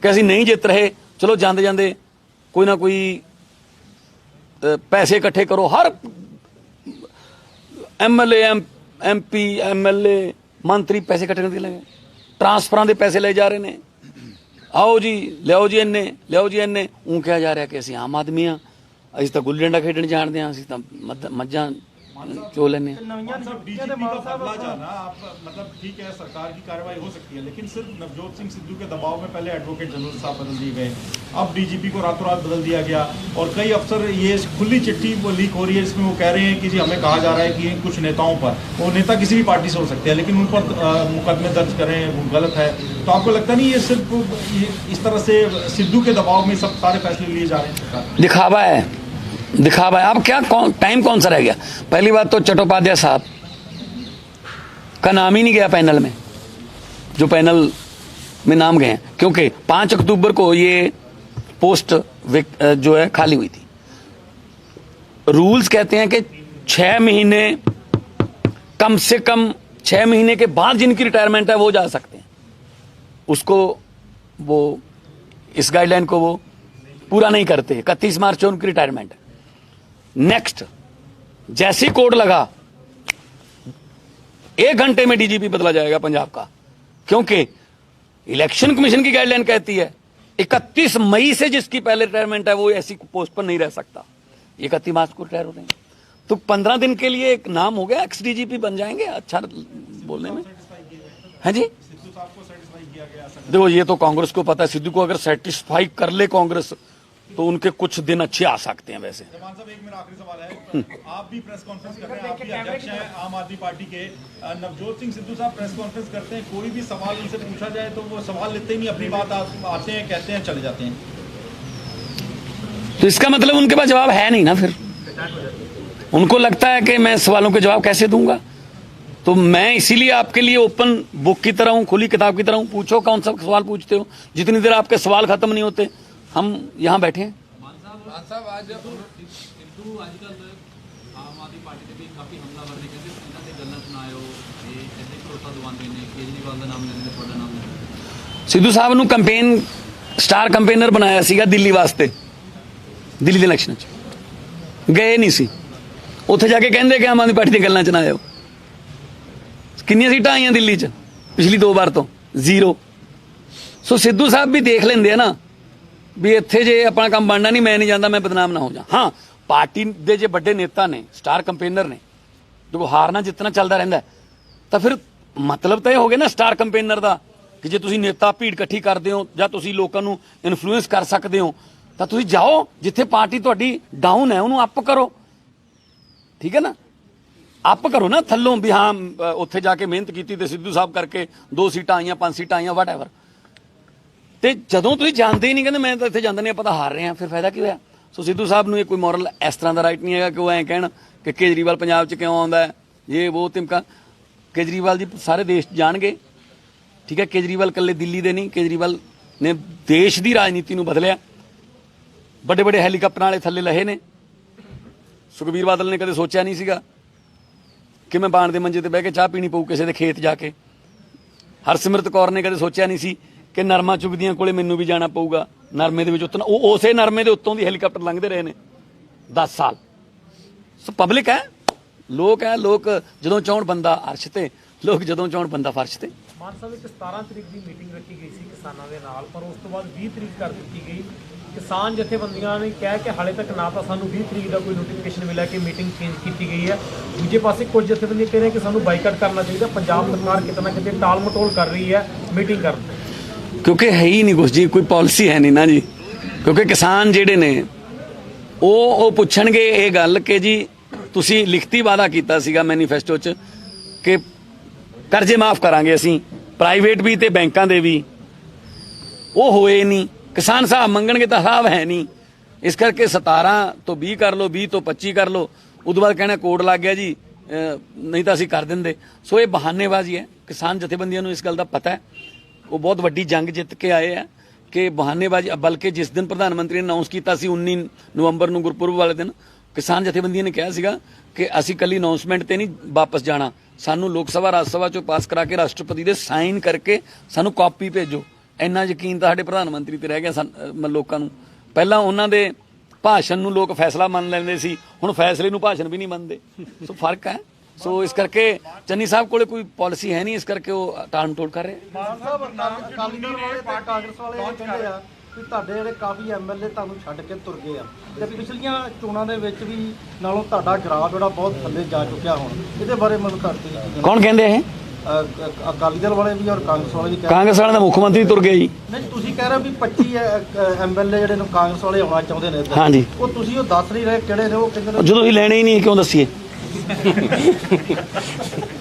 ਕਿ ਅਸੀਂ ਨਹੀਂ ਜਿੱਤ ਰਹੇ, ਚਲੋ ਜਾਂਦੇ ਜਾਂਦੇ ਕੋਈ ਨਾ ਕੋਈ ਪੈਸੇ ਇਕੱਠੇ ਕਰੋ। ਹਰ ਐਮਐਲਏ ਐਮਪੀ ਐਮਐਲਏ ਮੰਤਰੀ ਪੈਸੇ ਇਕੱਠੇ ਕਰਨ ਲੱਗੇ, ਟਰਾਂਸਫਰਾਂ ਦੇ ਪੈਸੇ ਲੈ ਜਾ ਰਹੇ ਨੇ। ਆਓ ਜੀ ਲਿਆਓ ਜੀ ਇੰਨੇ, ਲਿਆਓ ਜੀ ਇੰਨੇ। ਉਹ ਕਿਹਾ ਜਾ ਰਿਹਾ ਕਿ ਅਸੀਂ ਆਮ ਆਦਮੀ ਹਾਂ, ਅਸੀਂ ਤਾਂ ਗੁੱਲੀ ਡੰਡਾ ਖੇਡਣ ਜਾਣਦੇ ਹਾਂ, ਅਸੀਂ ਤਾਂ ਮੱਝਾਂ चो लेने बीजेपी का बदला जाना आप मतलब ठीक है, सरकार की कार्रवाई हो सकती है, लेकिन सिर्फ नवजोत सिंह सिद्धू के दबाव में पहले एडवोकेट जनरल साहब बदल दिए गए, अब डीजीपी को रातों रात बदल दिया गया, और कई अफसर, ये खुली चिट्ठी लीक हो रही है, इसमें वो कह रहे हैं कि जी हमें कहा जा रहा है कि कुछ नेताओं पर, वो नेता किसी भी पार्टी से हो सकते हैं, लेकिन उन पर मुकदमे दर्ज करें वो गलत है। तो आपको लगता नहीं ये सिर्फ इस तरह से सिद्धू के दबाव में सब सारे फैसले लिए जा रहे हैं? दिखावा है, दिखावा है। अब क्या टाइम कौन सा रह गया? पहली बात तो चट्टोपाध्याय साहब का नाम ही नहीं गया पैनल में, जो पैनल में नाम गए हैं, क्योंकि 5 अक्टूबर को ये पोस्ट जो है खाली हुई थी। रूल्स कहते हैं कि 6 महीने, कम से कम 6 महीने के बाद जिनकी रिटायरमेंट है वो जा सकते हैं, उसको वो इस गाइडलाइन को वो पूरा नहीं करते। 31 मार्च को उनकी रिटायरमेंट है। नेक्स्ट जैसे ही कोड लगा 1 घंटे में डीजीपी बदला जाएगा पंजाब का, क्योंकि इलेक्शन कमीशन की गाइडलाइन कहती है 31 मई से जिसकी पहले रिटायरमेंट है वो ऐसी पोस्ट पर नहीं रह सकता। 31 मार्च को रिटायर हो रहे हैं, तो 15 दिन के लिए एक नाम हो गया, एक्स डीजीपी बन जाएंगे। अच्छा बोलने में है जी। सिद्धू साहब को सेटिस्फाई किया गया। देखो ये तो कांग्रेस को पता है, सिद्धू को अगर सेटिस्फाई कर ले कांग्रेस तो उनके कुछ दिन अच्छे आ सकते हैं। वैसे जमान साहब, एक मेरा आखिरी सवाल है, आप भी प्रेस कॉन्फ्रेंस कर रहे हैं, आप भी अध्यक्ष हैं आम आदमी पार्टी के। नवजोत सिंह सिद्धू साहब प्रेस कॉन्फ्रेंस करते हैं, कोई भी सवाल उनसे पूछा जाए तो वो सवाल लेते ही नहीं, अपनी बात आते हैं, कहते हैं, चले जाते हैं। तो इसका मतलब उनके पास जवाब है नहीं ना, फिर उनको लगता है कि मैं सवालों के जवाब कैसे दूंगा। तो मैं इसीलिए आपके लिए ओपन बुक की तरह हूं, खुली किताब की तरह हूं, पूछो कौन सा सवाल पूछते हो। जितनी देर आपके सवाल खत्म नहीं होते हम यहाँ बैठे हैं। मान साहब आज ਸਿੱਧੂ ਅੱਜਕੱਲ ਆਮ ਆਦਮੀ ਪਾਰਟੀ ਦੇ ਵੀ ਕਾਫੀ ਹਮਲਾਵਰ ਨੇ, ਕਹਿੰਦੇ ਇਹਨਾਂ ਤੇ ਗੱਲਾਂ ਸੁਣਾਇਓ, ਇਹ ਕਹਿੰਦੇ ਭਰੋਸਾ ਦਿਵਾਉਂਦੇ ਨੇ, ਕੇਜਰੀਵਾਲ ਦਾ ਨਾਮ ਲੈਂਦੇ ਨੇ, ਤੁਹਾਡਾ ਨਾਮ ਲੈਂਦੇ ਨੇ। ਸਿੱਧੂ ਸਾਹਿਬ ਨੂੰ ਕੰਪੇਨ ਸਟਾਰ ਕੰਪੇਨਰ ਬਣਾਇਆ ਸੀਗਾ ਦਿੱਲੀ ਵਾਸਤੇ, ਦਿੱਲੀ ਦੇ ਇਲੈਕਸ਼ਨ 'ਚ ਗਏ ਨਹੀਂ ਸੀ, ਉੱਥੇ ਜਾ ਕੇ ਕਹਿੰਦੇ ਕਿ ਆਮ ਆਦਮੀ ਪਾਰਟੀ ਦੀਆਂ ਗੱਲਾਂ ਚ ਨਾ ਆਇਓ। ਕਿੰਨੀਆਂ ਸੀਟਾਂ ਆਈਆਂ ਦਿੱਲੀ 'ਚ ਪਿਛਲੀ 2 ਵਾਰ ਤੋਂ? 0। ਸੋ ਸਿੱਧੂ ਸਾਹਿਬ ਵੀ ਦੇਖ ਲੈਂਦੇ ਆ ਨਾ ਵੀ ਇੱਥੇ ਜੇ ਆਪਣਾ ਕੰਮ ਬਣਨਾ ਨਹੀਂ, ਮੈਂ ਨਹੀਂ ਜਾਂਦਾ, ਮੈਂ ਬਦਨਾਮ ਨਾ ਹੋ ਜਾ। ਹਾਂ, ਪਾਰਟੀ ਦੇ ਜੇ ਵੱਡੇ ਨੇਤਾ ਨੇ, ਸਟਾਰ ਕੰਪੇਨਰ ਨੇ, ਦੇਖੋ ਹਾਰਨਾ ਜਿੱਤਣਾ ਚੱਲਦਾ ਰਹਿੰਦਾ, ਤਾਂ ਫਿਰ ਮਤਲਬ ਤਾਂ ਇਹ ਹੋ ਗਿਆ ਨਾ ਸਟਾਰ ਕੰਪੇਨਰ ਦਾ ਕਿ ਜੇ ਤੁਸੀਂ ਨੇਤਾ ਭੀੜ ਇਕੱਠੀ ਕਰਦੇ ਹੋ ਜਾਂ ਤੁਸੀਂ ਲੋਕਾਂ ਨੂੰ ਇਨਫਲੂਐਂਸ ਕਰ ਸਕਦੇ ਹੋ ਤਾਂ ਤੁਸੀਂ ਜਾਓ ਜਿੱਥੇ ਪਾਰਟੀ ਤੁਹਾਡੀ ਡਾਊਨ ਹੈ ਉਹਨੂੰ ਅਪ ਕਰੋ। ਠੀਕ ਹੈ ਨਾ, ਅਪ ਕਰੋ ਨਾ ਥੱਲੋਂ ਵੀ ਹਾਂ ਉੱਥੇ ਜਾ ਕੇ ਮਿਹਨਤ ਕੀਤੀ ਤੇ ਸਿੱਧੂ ਸਾਹਿਬ ਕਰਕੇ 2 ਸੀਟਾਂ ਆਈਆਂ, 5 ਸੀਟਾਂ ਆਈਆਂ, ਵਾਟਐਵਰ। ਤੇ ਜਦੋਂ ਤੁਸੀਂ ਜਾਣਦੇ ਹੀ ਨਹੀਂ, ਕਹਿੰਦੇ ਮੈਂ ਤਾਂ ਇੱਥੇ ਜਾਂਦਾ ਨਹੀਂ, ਆਪਾਂ ਤਾਂ ਹਾਰ ਰਹੇ ਹਾਂ, ਫਿਰ ਫਾਇਦਾ ਕੀ ਹੋਇਆ। ਸੋ ਸਿੱਧੂ ਸਾਹਿਬ ਨੂੰ ਇਹ ਕੋਈ ਮੋਰਲ ਇਸ ਤਰ੍ਹਾਂ ਦਾ ਰਾਈਟ ਨਹੀਂ ਹੈਗਾ ਕਿ ਉਹ ਐਂ ਕਹਿਣ ਕਿ ਕੇਜਰੀਵਾਲ ਪੰਜਾਬ 'ਚ ਕਿਉਂ ਆਉਂਦਾ ਹੈ, ਇਹ ਉਹ ਤਿਮਕਾ। ਕੇਜਰੀਵਾਲ ਜੀ ਸਾਰੇ ਦੇਸ਼ ਜਾਣਗੇ, ਠੀਕ ਹੈ। ਕੇਜਰੀਵਾਲ ਇਕੱਲੇ ਦਿੱਲੀ ਦੇ ਨਹੀਂ, ਕੇਜਰੀਵਾਲ ਨੇ ਦੇਸ਼ ਦੀ ਰਾਜਨੀਤੀ ਨੂੰ ਬਦਲਿਆ। ਵੱਡੇ ਵੱਡੇ ਹੈਲੀਕਾਪਟਰਾਂ ਵਾਲੇ ਥੱਲੇ ਲਹੇ ਨੇ। ਸੁਖਬੀਰ ਬਾਦਲ ਨੇ ਕਦੇ ਸੋਚਿਆ ਨਹੀਂ ਸੀਗਾ ਕਿ ਮੈਂ ਬਾਣ ਦੇ ਮੰਜੇ ਤੇ ਬਹਿ ਕੇ ਚਾਹ ਪੀਣੀ ਪਊ ਕਿਸੇ ਦੇ ਖੇਤ ਜਾ ਕੇ। ਹਰਸਿਮਰਤ ਕੌਰ ਨੇ ਕਦੇ ਸੋਚਿਆ ਨਹੀਂ ਸੀ ਕਿ ਨਰਮਾ ਚੁਗਦੀਆਂ ਕੋਲੇ ਮੈਨੂੰ ਵੀ ਜਾਣਾ ਪਊਗਾ, ਨਰਮੇ ਦੇ ਵਿੱਚ ਉਤਰਨਾ। ਉਹ ਉਸੇ ਨਰਮੇ ਦੇ ਉੱਤੋਂ ਦੀ ਹੈਲੀਕਾਪਟਰ ਲੰਘਦੇ ਰਹੇ ਨੇ 10 ਸਾਲ। ਸੋ ਪਬਲਿਕ ਹੈ, ਲੋਕ ਹੈ। ਲੋਕ ਜਦੋਂ ਚਾਹੁਣ ਬੰਦਾ ਅਰਸ਼ ਤੇ, ਲੋਕ ਜਦੋਂ ਚਾਹੁਣ ਬੰਦਾ ਫਰਸ਼ ਤੇ। ਮਾਨ ਸਾਹਿਬ ਇੱਕ 17 ਤਰੀਕ ਦੀ ਮੀਟਿੰਗ ਰੱਖੀ ਗਈ ਸੀ ਕਿਸਾਨਾਂ ਦੇ ਨਾਲ, ਪਰ ਉਸ ਤੋਂ ਬਾਅਦ 20 ਤਰੀਕ ਕਰ ਦਿੱਤੀ ਗਈ। ਕਿਸਾਨ ਜਥੇਬੰਦੀਆਂ ਨੇ ਕਿਹਾ ਕਿ ਹਾਲੇ ਤੱਕ ਨਾ ਤਾਂ ਸਾਨੂੰ 20 ਤਰੀਕ ਦਾ ਕੋਈ ਨੋਟੀਫਿਕੇਸ਼ਨ ਮਿਲਿਆ ਕਿ ਮੀਟਿੰਗ ਚੇਂਜ ਕੀਤੀ ਗਈ ਹੈ। ਦੂਜੇ ਪਾਸੇ ਕੁਝ ਜਥੇਬੰਦੀਆਂ ਕਹਿ ਰਹੀਆਂ ਕਿ ਸਾਨੂੰ ਬਾਈਕਾਟ ਕਰਨਾ ਚਾਹੀਦਾ। ਪੰਜਾਬ ਸਰਕਾਰ ਕਿਤੇ ਨਾ ਕਿਤੇ ਟਾਲ ਮਟੋਲ ਕਰ ਰਹੀ ਹੈ ਮੀਟਿੰਗ ਕਰਨ ਤੋਂ। ਕਿਉਂਕਿ ਹੈ ਹੀ ਨਹੀਂ ਕੁਛ ਜੀ, ਕੋਈ ਪਾਲਿਸੀ ਹੈ ਨਹੀਂ ਨਾ ਜੀ। ਕਿਉਂਕਿ ਕਿਸਾਨ ਜਿਹੜੇ ਨੇ ਉਹ ਪੁੱਛਣਗੇ ਇਹ ਗੱਲ ਕਿ ਜੀ ਤੁਸੀਂ ਲਿਖਤੀ ਵਾਅਦਾ ਕੀਤਾ ਸੀਗਾ ਮੈਨੀਫੈਸਟੋ 'ਚ ਕਿ ਕਰਜ਼ੇ ਮਾਫ ਕਰਾਂਗੇ ਅਸੀਂ, ਪ੍ਰਾਈਵੇਟ ਵੀ ਤੇ ਬੈਂਕਾਂ ਦੇ ਵੀ, ਉਹ ਹੋਏ ਨਹੀਂ। ਕਿਸਾਨ ਸਾਹਿਬ ਮੰਗਣਗੇ ਤਾਂ ਸਾਹਿਬ ਹੈ ਨਹੀਂ। ਇਸ ਕਰਕੇ 17 ਤੋਂ 20 ਕਰ ਲਓ, 20 ਤੋਂ 25 ਕਰ ਲਓ, ਉਦੋਂ ਬਾਅਦ ਕਹਿਣਾ ਕੋਡ ਲੱਗ ਗਿਆ ਜੀ, ਨਹੀਂ ਤਾਂ ਅਸੀਂ ਕਰ ਦਿੰਦੇ। ਸੋ ਇਹ ਬਹਾਨੇਬਾਜ਼ੀ ਹੈ। ਕਿਸਾਨ ਜਥੇਬੰਦੀਆਂ ਨੂੰ ਇਸ ਗੱਲ ਦਾ ਪਤਾ ਹੈ, ਉਹ ਬਹੁਤ ਵੱਡੀ ਜੰਗ ਜਿੱਤ ਕੇ ਆਏ ਆ ਕਿ ਬਹਾਨੇਬਾਜ਼ੀ। ਬਲਕਿ ਜਿਸ ਦਿਨ ਪ੍ਰਧਾਨ ਮੰਤਰੀ ਨੇ ਅਨਾਉਂਸ ਕੀਤਾ ਸੀ 19 ਨਵੰਬਰ ਨੂੰ ਗੁਰਪੁਰਬ ਵਾਲੇ ਦਿਨ, ਕਿਸਾਨ ਜਥੇਬੰਦੀਆਂ ਨੇ ਕਿਹਾ ਸੀਗਾ ਕਿ ਅਸੀਂ ਕੱਲੀ ਅਨਾਉਂਸਮੈਂਟ ਤੇ ਨਹੀਂ ਵਾਪਸ ਜਾਣਾ, ਸਾਨੂੰ ਲੋਕ ਸਭਾ ਰਾਜ ਸਭਾ 'ਚੋਂ ਪਾਸ ਕਰਾ ਕੇ ਰਾਸ਼ਟਰਪਤੀ ਦੇ ਸਾਈਨ ਕਰਕੇ ਸਾਨੂੰ ਕਾਪੀ ਭੇਜੋ। ਇੰਨਾ ਯਕੀਨ ਤਾਂ ਸਾਡੇ ਪ੍ਰਧਾਨ ਮੰਤਰੀ ਤੇ ਰਹਿ ਗਿਆ ਲੋਕਾਂ ਨੂੰ। ਪਹਿਲਾਂ ਉਹਨਾਂ ਦੇ ਭਾਸ਼ਣ ਨੂੰ ਲੋਕ ਫੈਸਲਾ ਮੰਨ ਲੈਂਦੇ ਸੀ, ਹੁਣ ਫੈਸਲੇ ਨੂੰ ਭਾਸ਼ਣ ਵੀ ਨਹੀਂ ਮੰਨਦੇ। ਸੋ ਫਰਕ ਹੈ। ਸੋ ਇਸ ਕਰਕੇ ਚੰਨੀ ਸਾਹਿਬ ਕੋਲੇ ਕੋਈ ਪਾਲਿਸੀ ਹੈ ਨਹੀਂ, ਇਸ ਕਰਕੇ ਉਹ ਟਾਲ ਮਟੋਲ ਕਰ ਰਹੇ। ਮਾਨ ਸਾਹਿਬ ਅਕਾਲੀ ਦਲ ਵਾਲੇ ਤੇ ਕਾਂਗਰਸ ਵਾਲੇ ਇਹ ਕਹਿੰਦੇ ਆ ਕਿ ਤੁਹਾਡੇ ਜਿਹੜੇ ਕਾਫੀ ਐਮਐਲਏ ਤੁਹਾਨੂੰ ਛੱਡ ਕੇ ਤੁਰ ਗਏ ਆ ਤੇ ਪਿਛਲੀਆਂ ਚੋਣਾਂ ਦੇ ਵਿੱਚ ਵੀ ਨਾਲੋਂ ਤੁਹਾਡਾ ਗ੍ਰਾਫ ਜਿਹੜਾ ਬਹੁਤ ਥੱਲੇ ਜਾ ਚੁੱਕਿਆ। ਹੁਣ ਇਹਦੇ ਬਾਰੇ ਮੈਨੂੰ ਤੁਹਾਡੇ ਕੌਣ ਕਹਿੰਦੇ ਇਹ? ਅਕਾਲੀ ਦਲ ਵਾਲੇ ਵੀ ਔਰ ਕਾਂਗਰਸ ਵਾਲੇ ਵੀ ਕਾਂਗਰਸ ਵਾਲਿਆਂ ਦਾ ਮੁੱਖ ਮੰਤਰੀ ਤੁਰ ਗਿਆ ਜੀ। ਨਹੀਂ, ਤੁਸੀਂ ਕਹਿ ਰਹੇ ਵੀ 25 ਐਮਐਲਏ ਜਿਹੜੇ ਨੂੰ ਕਾਂਗਰਸ ਵਾਲੇ ਆਉਣਾ ਚਾਹੁੰਦੇ ਨੇ। ਹਾਂਜੀ, ਉਹ ਤੁਸੀਂ ਉਹ ਦੱਸ ਨਹੀਂ ਰਹੇ ਕਿਹੜੇ ਨੇ। ਉਹ ਕਹਿੰਦੇ ਜਦੋਂ ਹੀ ਲੈਣੇ ਹੀ ਨਹੀਂ ਕਿਉਂ ਦੱਸੀਏ?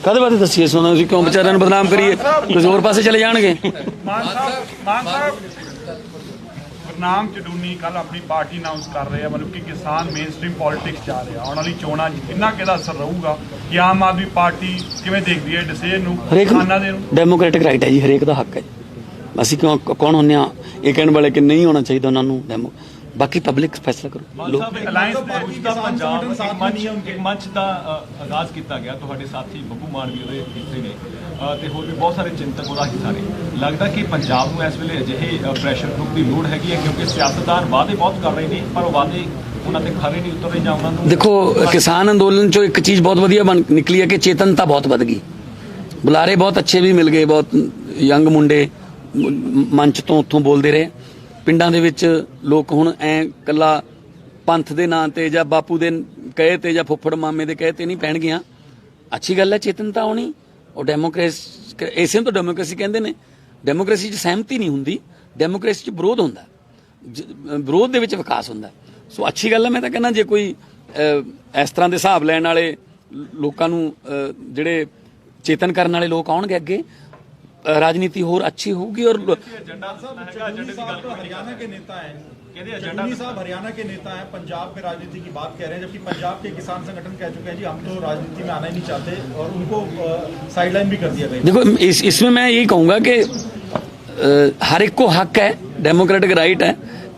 ਕਦੇ ਬਾਰੇ ਦੱਸੀਏ? ਸੁਣੋ ਅਸੀਂ ਕਿਉਂ ਵਿਚਾਰਿਆਂ ਨੂੰ ਬਦਨਾਮ ਕਰੀਏ? ਕਿਸੇ ਹੋਰ ਪਾਸੇ ਚਲੇ ਜਾਣਗੇ। ਮਾਨ ਸਾਹਿਬ ਗੁਰਨਾਮ ਚਡੂਨੀ ਕੱਲ ਆਪਣੀ ਪਾਰਟੀ ਅਨਾਉਂਸ ਕਰ ਰਹੇ ਆ, ਮਤਲਬ ਕਿ ਕਿਸਾਨ ਮੇਨ ਸਟ੍ਰੀਮ ਪੋਲਿਟਿਕਸ ਜਾ ਰਿਹਾ। ਆਉਣ ਵਾਲੀ ਚੋਣਾਂ 'ਚ ਕਿੰਨਾ ਕਿਹਦਾ ਅਸਰ ਰਹੂਗਾ ਕਿ ਆਮ ਆਦਮੀ ਪਾਰਟੀ ਕਿਵੇਂ ਦੇਖਦੀ ਹੈ ਡਿਸੀਜਨ ਨੂੰ? ਕਿਸਾਨਾਂ ਦੇ ਡੈਮੋਕ੍ਰੈਟਿਕ ਰਾਈਟ ਹੈ ਜੀ, ਹਰੇਕ ਦਾ ਹੱਕ ਹੈ। ਅਸੀਂ ਕਿਉਂ ਕੌਣ ਹੁੰਦੇ ਆ ਇਹ ਕਹਿਣ ਵਾਲੇ ਕਿ ਨਹੀਂ ਹੋਣਾ ਚਾਹੀਦਾ ਉਹਨਾਂ ਨੂੰ? ਬਾਕੀ ਪਬਲਿਕ ਫੈਸਲਾ ਕਰੋ। ਅਲਾਈਅੰਸ ਦਾ ਪੰਜਾਬ ਇੱਕ ਮੰਚ ਦਾ ਆਗਾਜ਼ ਕੀਤਾ ਗਿਆ, ਤੁਹਾਡੇ ਸਾਥੀ ਬੱਬੂ ਮਾਨ ਵੀ ਉਹਦੇ ਹਿੱਸੇ ਨੇ ਤੇ ਹੋਰ ਵੀ ਬਹੁਤ ਸਾਰੇ ਚਿੰਤਕ ਉਹਦਾ ਹਿੱਸਾ ਨੇ। ਲੱਗਦਾ ਕਿ ਪੰਜਾਬ ਨੂੰ ਇਸ ਵੇਲੇ ਅਜਿਹੇ ਪ੍ਰੈਸ਼ਰ ਗਰੁੱਪ ਦੀ ਲੋੜ ਹੈਗੀ ਹੈ ਕਿਉਂਕਿ ਸਿਆਸਤਦਾਨ ਵਾਅਦੇ ਬਹੁਤ ਕਰ ਰਹੇ ਨੇ ਪਰ ਉਹ ਵਾਅਦੇ ਉਹਨਾਂ ਤੇ ਖਰੇ ਨਹੀਂ ਉਤਰ ਰਹੇ ਜਾਂ ਉਹਨਾਂ ਨੂੰ। ਦੇਖੋ, ਕਿਸਾਨ ਅੰਦੋਲਨ 'ਚੋਂ ਇੱਕ ਚੀਜ਼ ਬਹੁਤ ਵਧੀਆ ਨਿਕਲੀ ਹੈ ਕਿ ਚੇਤਨਤਾ ਬਹੁਤ ਵੱਧ ਗਈ। ਬੁਲਾਰੇ ਬਹੁਤ ਅੱਛੇ ਵੀ ਮਿਲ ਗਏ, ਬਹੁਤ ਯੰਗ ਮੁੰਡੇ ਮੰਚ ਤੋਂ ਉੱਥੋਂ ਬੋਲਦੇ ਰਹੇ। ਪਿੰਡਾਂ ਦੇ ਵਿੱਚ ਲੋਕ ਹੁਣ ਐ ਕੱਲਾ ਪੰਥ ਦੇ ਨਾਂ ਤੇ ਜਾਂ ਬਾਪੂ ਦੇ ਕਹੇ ਤੇ ਜਾਂ ਫੁੱਫੜ ਮਾਮੇ ਦੇ ਕਹੇ ਤੇ ਨਹੀਂ ਪੈਣਗੀਆਂ। ਅੱਛੀ ਗੱਲ ਹੈ ਚੇਤਨਤਾ ਆਉਣੀ। ਉਹ ਡੈਮੋਕ੍ਰੇਸੀ, ਇਸੇ ਨੂੰ ਤਾਂ ਡੈਮੋਕ੍ਰੇਸੀ ਕਹਿੰਦੇ ਨੇ। ਡੈਮੋਕ੍ਰੇਸੀ 'ਚ ਸਹਿਮਤੀ ਨਹੀਂ ਹੁੰਦੀ, ਡੈਮੋਕ੍ਰੇਸੀ 'ਚ ਵਿਰੋਧ ਹੁੰਦਾ, ਵਿਰੋਧ ਦੇ ਵਿੱਚ ਵਿਕਾਸ ਹੁੰਦਾ। ਸੋ ਅੱਛੀ ਗੱਲ ਹੈ। ਮੈਂ ਤਾਂ ਕਹਿੰਦਾ ਜੇ ਕੋਈ ਇਸ ਤਰ੍ਹਾਂ ਦੇ ਹਿਸਾਬ ਲੈਣ ਵਾਲੇ ਲੋਕਾਂ ਨੂੰ ਜਿਹੜੇ ਚੇਤਨ ਕਰਨ ਵਾਲੇ ਲੋਕ ਆਉਣਗੇ ਅੱਗੇ, राजनीति और अच्छी होगी। और चन्नी साहब हरियाणा के नेता हैं, चन्नी साहब हरियाणा के नेता हैं, पंजाब में राजनीति की बात कह रहे हैं, जबकि पंजाब के किसान संगठन कह चुके हैं जी हम तो राजनीति में आना ही नहीं चाहते, और उनको साइडलाइन भी कर दिया गया। देखो इसमें मैं यही कहूंगा कि हर एक को हक है, डेमोक्रेटिक राइट है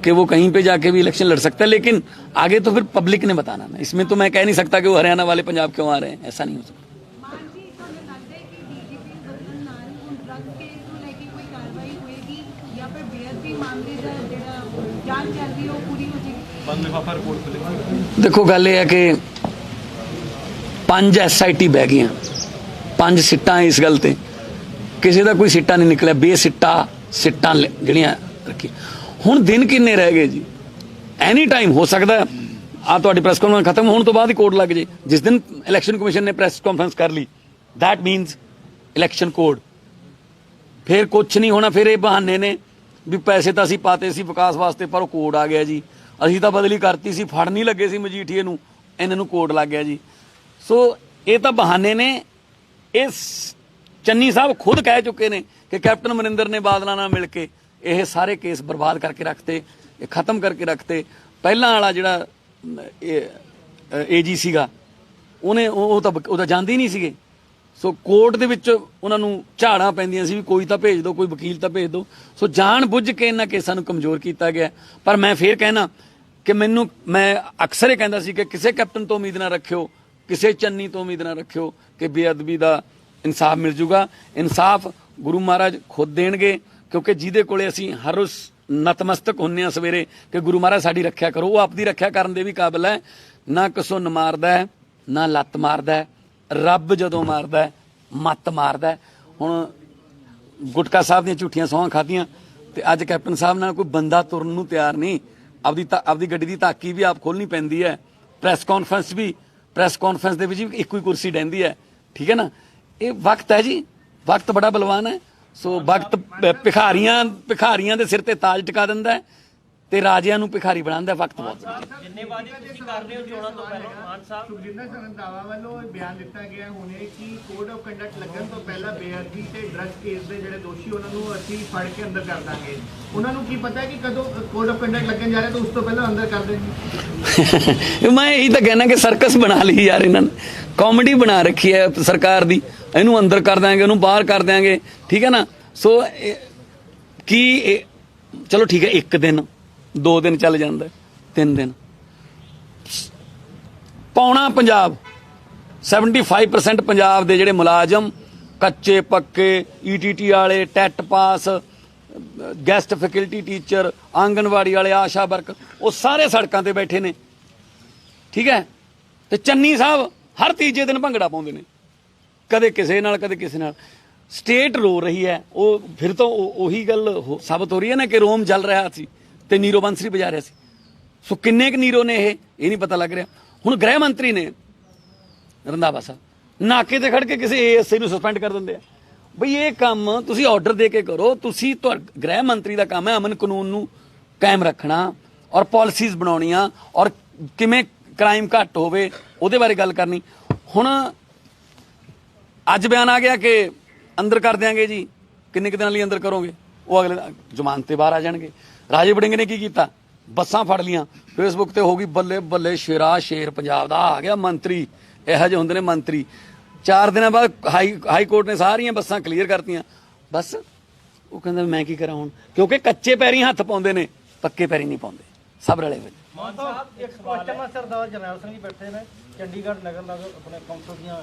कि वो कहीं पे जाके भी इलेक्शन लड़ सकता है, लेकिन आगे तो फिर पब्लिक ने बताना है। इसमें तो मैं कह नहीं सकता कि वो हरियाणा वाले पंजाब क्यों आ रहे हैं, ऐसा नहीं हो सकता। देखो गल ये है कि 5 SIT बह गई, 5 सिट्टां इस गल ते, किसी का कोई सिट्टा नहीं निकलिया, बेसिट्टा सिट्टां जड़ियां रखी। हुण दिन किन्ने रह गए जी? एनी टाइम हो सकता है आ तुहाडी प्रेस कॉन्फ्रेंस खत्म होने तो बाद ही कोड लग जाए। जिस दिन इलैक्शन कमीशन ने प्रेस कॉन्फ्रेंस कर ली, दैट मीनस इलैक्शन कोड। फिर कुछ नहीं होना, फिर ये बहाने ने भी पैसे तो असीं पाते सी विकास वास्ते, पर कोड आ गया जी, असीं तो बदली करती सी, फड़ नहीं लगे सी मजीठीए नूं, इन्हां नूं कोड लग गया जी। सो ये तो बहाने ने। इस चन्नी साहब खुद कह चुके ने कि कैप्टन अमरिंदर ने बादलों नाल मिल के ये सारे केस बर्बाद करके रखते, खत्म करके रखते। पहला वाला जिहड़ा AG सीगा ਉਹਨੇ ਉਹ ਤਾਂ ਜਾਂਦੇ ਹੀ ਨਹੀਂ ਸੀਗੇ। ਸੋ ਕੋਰਟ ਦੇ ਵਿੱਚ ਉਹਨਾਂ ਨੂੰ ਝਾੜਾਂ ਪੈਂਦੀਆਂ ਸੀ ਵੀ ਕੋਈ ਤਾਂ ਭੇਜ ਦਿਓ, ਕੋਈ ਵਕੀਲ ਤਾਂ ਭੇਜ ਦਿਓ। ਸੋ ਜਾਣ ਬੁੱਝ ਕੇ ਇਹਨਾਂ ਕੇਸਾਂ ਨੂੰ ਕਮਜ਼ੋਰ ਕੀਤਾ ਗਿਆ। ਪਰ ਮੈਂ ਫੇਰ ਕਹਿਣਾ ਕਿ ਮੈਂ ਅਕਸਰ ਇਹ ਕਹਿੰਦਾ ਸੀ ਕਿ ਕਿਸੇ ਕੈਪਟਨ ਤੋਂ ਉਮੀਦ ਨਾ ਰੱਖਿਓ, ਕਿਸੇ ਚੰਨੀ ਤੋਂ ਉਮੀਦ ਨਾ ਰੱਖਿਓ ਕਿ ਬੇਅਦਬੀ ਦਾ ਇਨਸਾਫ ਮਿਲ ਜੂਗਾ। ਇਨਸਾਫ ਗੁਰੂ ਮਹਾਰਾਜ ਖੁਦ ਦੇਣਗੇ, ਕਿਉਂਕਿ ਜਿਹਦੇ ਕੋਲੇ ਅਸੀਂ ਹਰ ਰੋਜ਼ ਨਤਮਸਤਕ ਹੁੰਨੇ ਆ ਸਵੇਰੇ ਕਿ ਗੁਰੂ ਮਹਾਰਾਜ ਸਾਡੀ ਰੱਖਿਆ ਕਰੋ, ਉਹ ਆਪਦੀ ਰੱਖਿਆ ਕਰਨ ਦੇ ਵੀ ਕਾਬਿਲ ਹੈ। ਨਾ ਕਿਸੋਂ ਨ ਮਾਰਦਾ ਹੈ, ਨਾ ਲੱਤ ਮਾਰਦਾ ਹੈ। ਰੱਬ ਜਦੋਂ ਮਾਰਦਾ ਹੈ, ਮੱਤ ਮਾਰਦਾ ਹੈ। ਹੁਣ ਗੁਟਕਾ ਸਾਹਿਬ ਦੀਆਂ ਝੂਠੀਆਂ ਸਹੁੰਆਂ ਖਾਧੀਆਂ ਤੇ ਅੱਜ ਕੈਪਟਨ ਸਾਹਿਬ ਨਾਲ ਕੋਈ ਬੰਦਾ ਤੁਰਨ ਨੂੰ ਤਿਆਰ ਨਹੀਂ। ਆਪਦੀ ਗੱਡੀ ਦੀ ਤਾਕੀ ਵੀ ਆਪ ਖੋਲਣੀ ਪੈਂਦੀ ਹੈ। ਪ੍ਰੈਸ ਕਾਨਫਰੰਸ ਦੇ ਵਿੱਚ ਵੀ ਇੱਕੋ ਹੀ ਕੁਰਸੀ ਡਹਿੰਦੀ ਹੈ। ਠੀਕ ਹੈ ਨਾ। ਇਹ ਵਕਤ ਹੈ ਜੀ, ਵਕਤ ਬੜਾ ਬਲਵਾਨ ਹੈ। ਸੋ ਵਕਤ ਭਿਖਾਰੀਆਂ ਦੇ ਸਿਰ ਤੇ ਤਾਜ ਟਿਕਾ ਦਿੰਦਾ ਹੈ ਤੇ ਰਾਜਿਆਂ ਨੂੰ ਭਿਖਾਰੀ ਬਣਾਉਂਦਾ। ਵਕਤ ਬਹੁਤ ਜਿੰਨੇ ਵਾਅਦੇ ਤੁਸੀਂ ਕਰ ਰਹੇ ਹੋ ਚੋਣਾਂ ਤੋਂ ਪਹਿਲਾਂ ਮਾਨ ਸਾਹਿਬ ਸੁਖਜਿੰਦਰ ਸਿੰਘ ਰੰਧਾਵਾ ਵੱਲੋਂ ਬਿਆਨ ਦਿੱਤਾ ਗਿਆ ਹੁਣੇ ਕਿ ਕੋਡ ਆਫ ਕੰਡਕਟ ਲੱਗਣ ਤੋਂ ਪਹਿਲਾਂ ਬੇਅਦਬੀ ਤੇ ਡਰੱਗ ਕੇਸ ਦੇ ਜਿਹੜੇ ਦੋਸ਼ੀ ਉਹਨਾਂ ਨੂੰ ਅਸੀਂ ਫੜ ਕੇ ਅੰਦਰ ਕਰ ਦਾਂਗੇ। ਉਹਨਾਂ ਨੂੰ ਕੀ ਪਤਾ ਕਿ ਕਦੋਂ ਕੋਡ ਆਫ ਕੰਡਕਟ ਲੱਗਣ ਜਾ ਰਿਹਾ ਤਾਂ ਉਸ ਤੋਂ ਪਹਿਲਾਂ ਅੰਦਰ ਕਰ ਦੇਣਗੇ। ਮੈਂ ਇਹੀ ਤਾਂ ਕਹਿਣਾ ਕਿ ਸਰਕਸ ਬਣਾ ਲਈ ਯਾਰ ਇਹਨਾਂ ਨੇ, ਕਾਮੇਡੀ ਬਣਾ ਰੱਖੀ ਹੈ ਸਰਕਾਰ ਦੀ। ਇਹਨੂੰ ਅੰਦਰ ਕਰ ਦਿਆਂਗੇ, ਉਹਨੂੰ ਬਾਹਰ ਕਰ ਦਿਆਂਗੇ। ਠੀਕ ਹੈ ਨਾ। ਸੋ ਕੀ ਚਲੋ ਠੀਕ ਹੈ, 1 ਦਿਨ 2 ਦਿਨ ਚੱਲ ਜਾਂਦਾ, 3 ਦਿਨ ਪੌਣਾ ਪੰਜਾਬ 75% ਪੰਜਾਬ ਦੇ ਜਿਹੜੇ ਮੁਲਾਜ਼ਮ ਕੱਚੇ ਪੱਕੇ ETT ਵਾਲੇ, TET pass, guest faculty teacher, anganwadi ਵਾਲੇ, ਆਸ਼ਾ ਵਰਕਰ, ਉਹ ਸਾਰੇ ਸੜਕਾਂ ਤੇ ਬੈਠੇ ਨੇ। ਠੀਕ ਹੈ। ਤੇ ਚੰਨੀ ਸਾਹਿਬ ਹਰ ਤੀਜੇ ਦਿਨ ਭੰਗੜਾ ਪਾਉਂਦੇ ਨੇ, ਕਦੇ ਕਿਸੇ ਨਾਲ ਕਦੇ ਕਿਸੇ ਨਾਲ। ਸਟੇਟ ਰੋ ਰਹੀ ਹੈ। ਉਹ ਫਿਰ ਤੋਂ ਉਹੀ ਗੱਲ ਸਾਬਤ ਹੋ ਰਹੀ ਹੈ ਨਾ ਕਿ ਰੋਮ ਜਲ ਰਿਹਾ ਸੀ ਤੇ ਨੀਰੋ ਬੰਸਰੀ ਵਜਾ ਰਿਹਾ ਸੀ। ਸੋ ਕਿੰਨੇ ਕੁ ਨੀਰੋ ਨੇ ਇਹ ਨਹੀਂ ਪਤਾ ਲੱਗ ਰਿਹਾ। ਹੁਣ ਗ੍ਰਹਿ ਮੰਤਰੀ ਨੇ ਰੰਧਾਵਾ ਸਾਹਿਬ ਨਾਕੇ ਤੇ ਖੜ ਕੇ ਕਿਸੇ ASI ਨੂੰ ਸਸਪੈਂਡ ਕਰ ਦਿੰਦੇ ਆ। ਬਈ ਇਹ ਕੰਮ ਤੁਸੀਂ ਆਰਡਰ ਦੇ ਕੇ ਕਰੋ। ਤੁਸੀਂ ਗ੍ਰਹਿ ਮੰਤਰੀ ਦਾ ਕੰਮ ਹੈ ਅਮਨ ਕਾਨੂੰਨ ਨੂੰ ਕਾਇਮ ਰੱਖਣਾ ਔਰ ਪਾਲਿਸੀਜ਼ ਬਣਾਉਣੀਆਂ ਔਰ ਕਿਵੇਂ ਕ੍ਰਾਈਮ ਘੱਟ ਹੋਵੇ ਉਹਦੇ ਬਾਰੇ ਗੱਲ ਕਰਨੀ। ਹੁਣ ਅੱਜ ਬਿਆਨ ਆ ਗਿਆ ਕਿ ਅੰਦਰ ਕਰ ਦਿਆਂਗੇ ਜੀ। ਕਿੰਨੇ ਕੁ ਦਿਨਾਂ ਲਈ ਅੰਦਰ ਕਰੋਗੇ? ਉਹ ਅਗਲੇ ਜ਼ਮਾਨਤ ਤੇ ਬਾਹਰ ਆ ਜਾਣਗੇ। ਰਾਜੇ ਵੜਿੰਗ ਨੇ ਕੀ ਕੀਤਾ? ਬੱਸਾਂ ਫੜ ਲੀਆਂ, ਫੇਸਬੁੱਕ ਤੇ ਹੋ ਗਈ ਬੱਲੇ ਬੱਲੇ ਸ਼ੇਰ ਪੰਜਾਬ ਦਾ ਆ ਗਿਆ ਮੰਤਰੀ। ਇਹੋ ਜਿਹੇ ਹੁੰਦੇ ਨੇ ਮੰਤਰੀ। 4 ਦਿਨਾਂ ਬਾਅਦ ਹਾਈ ਕੋਰਟ ਨੇ ਸਾਰੀਆਂ ਬੱਸਾਂ ਕਲੀਅਰ ਕਰਤੀਆਂ। ਬਸ ਉਹ ਕਹਿੰਦਾ ਮੈਂ ਕੀ ਕਰਾਂ ਹੁਣ, ਕਿਉਂਕਿ ਕੱਚੇ ਪੈਰੀਂ ਹੱਥ ਪਾਉਂਦੇ ਨੇ, ਪੱਕੇ ਪੈਰੀਂ ਨਹੀਂ ਪਾਉਂਦੇ। ਸਭ ਰਲੇ ਹੋਏ। ਮਾਨ ਸਾਹਿਬ ਇੱਕ ਕੁਐਸਚਨ ਸਰਦਾਰ ਜਰਨੈਲ ਸਿੰਘ ਜੀ ਬੈਠੇ ਨੇ, ਚੰਡੀਗੜ੍ਹ ਨਗਰ ਆਪਣੇ ਕੌਂਸਲ ਦੀਆਂ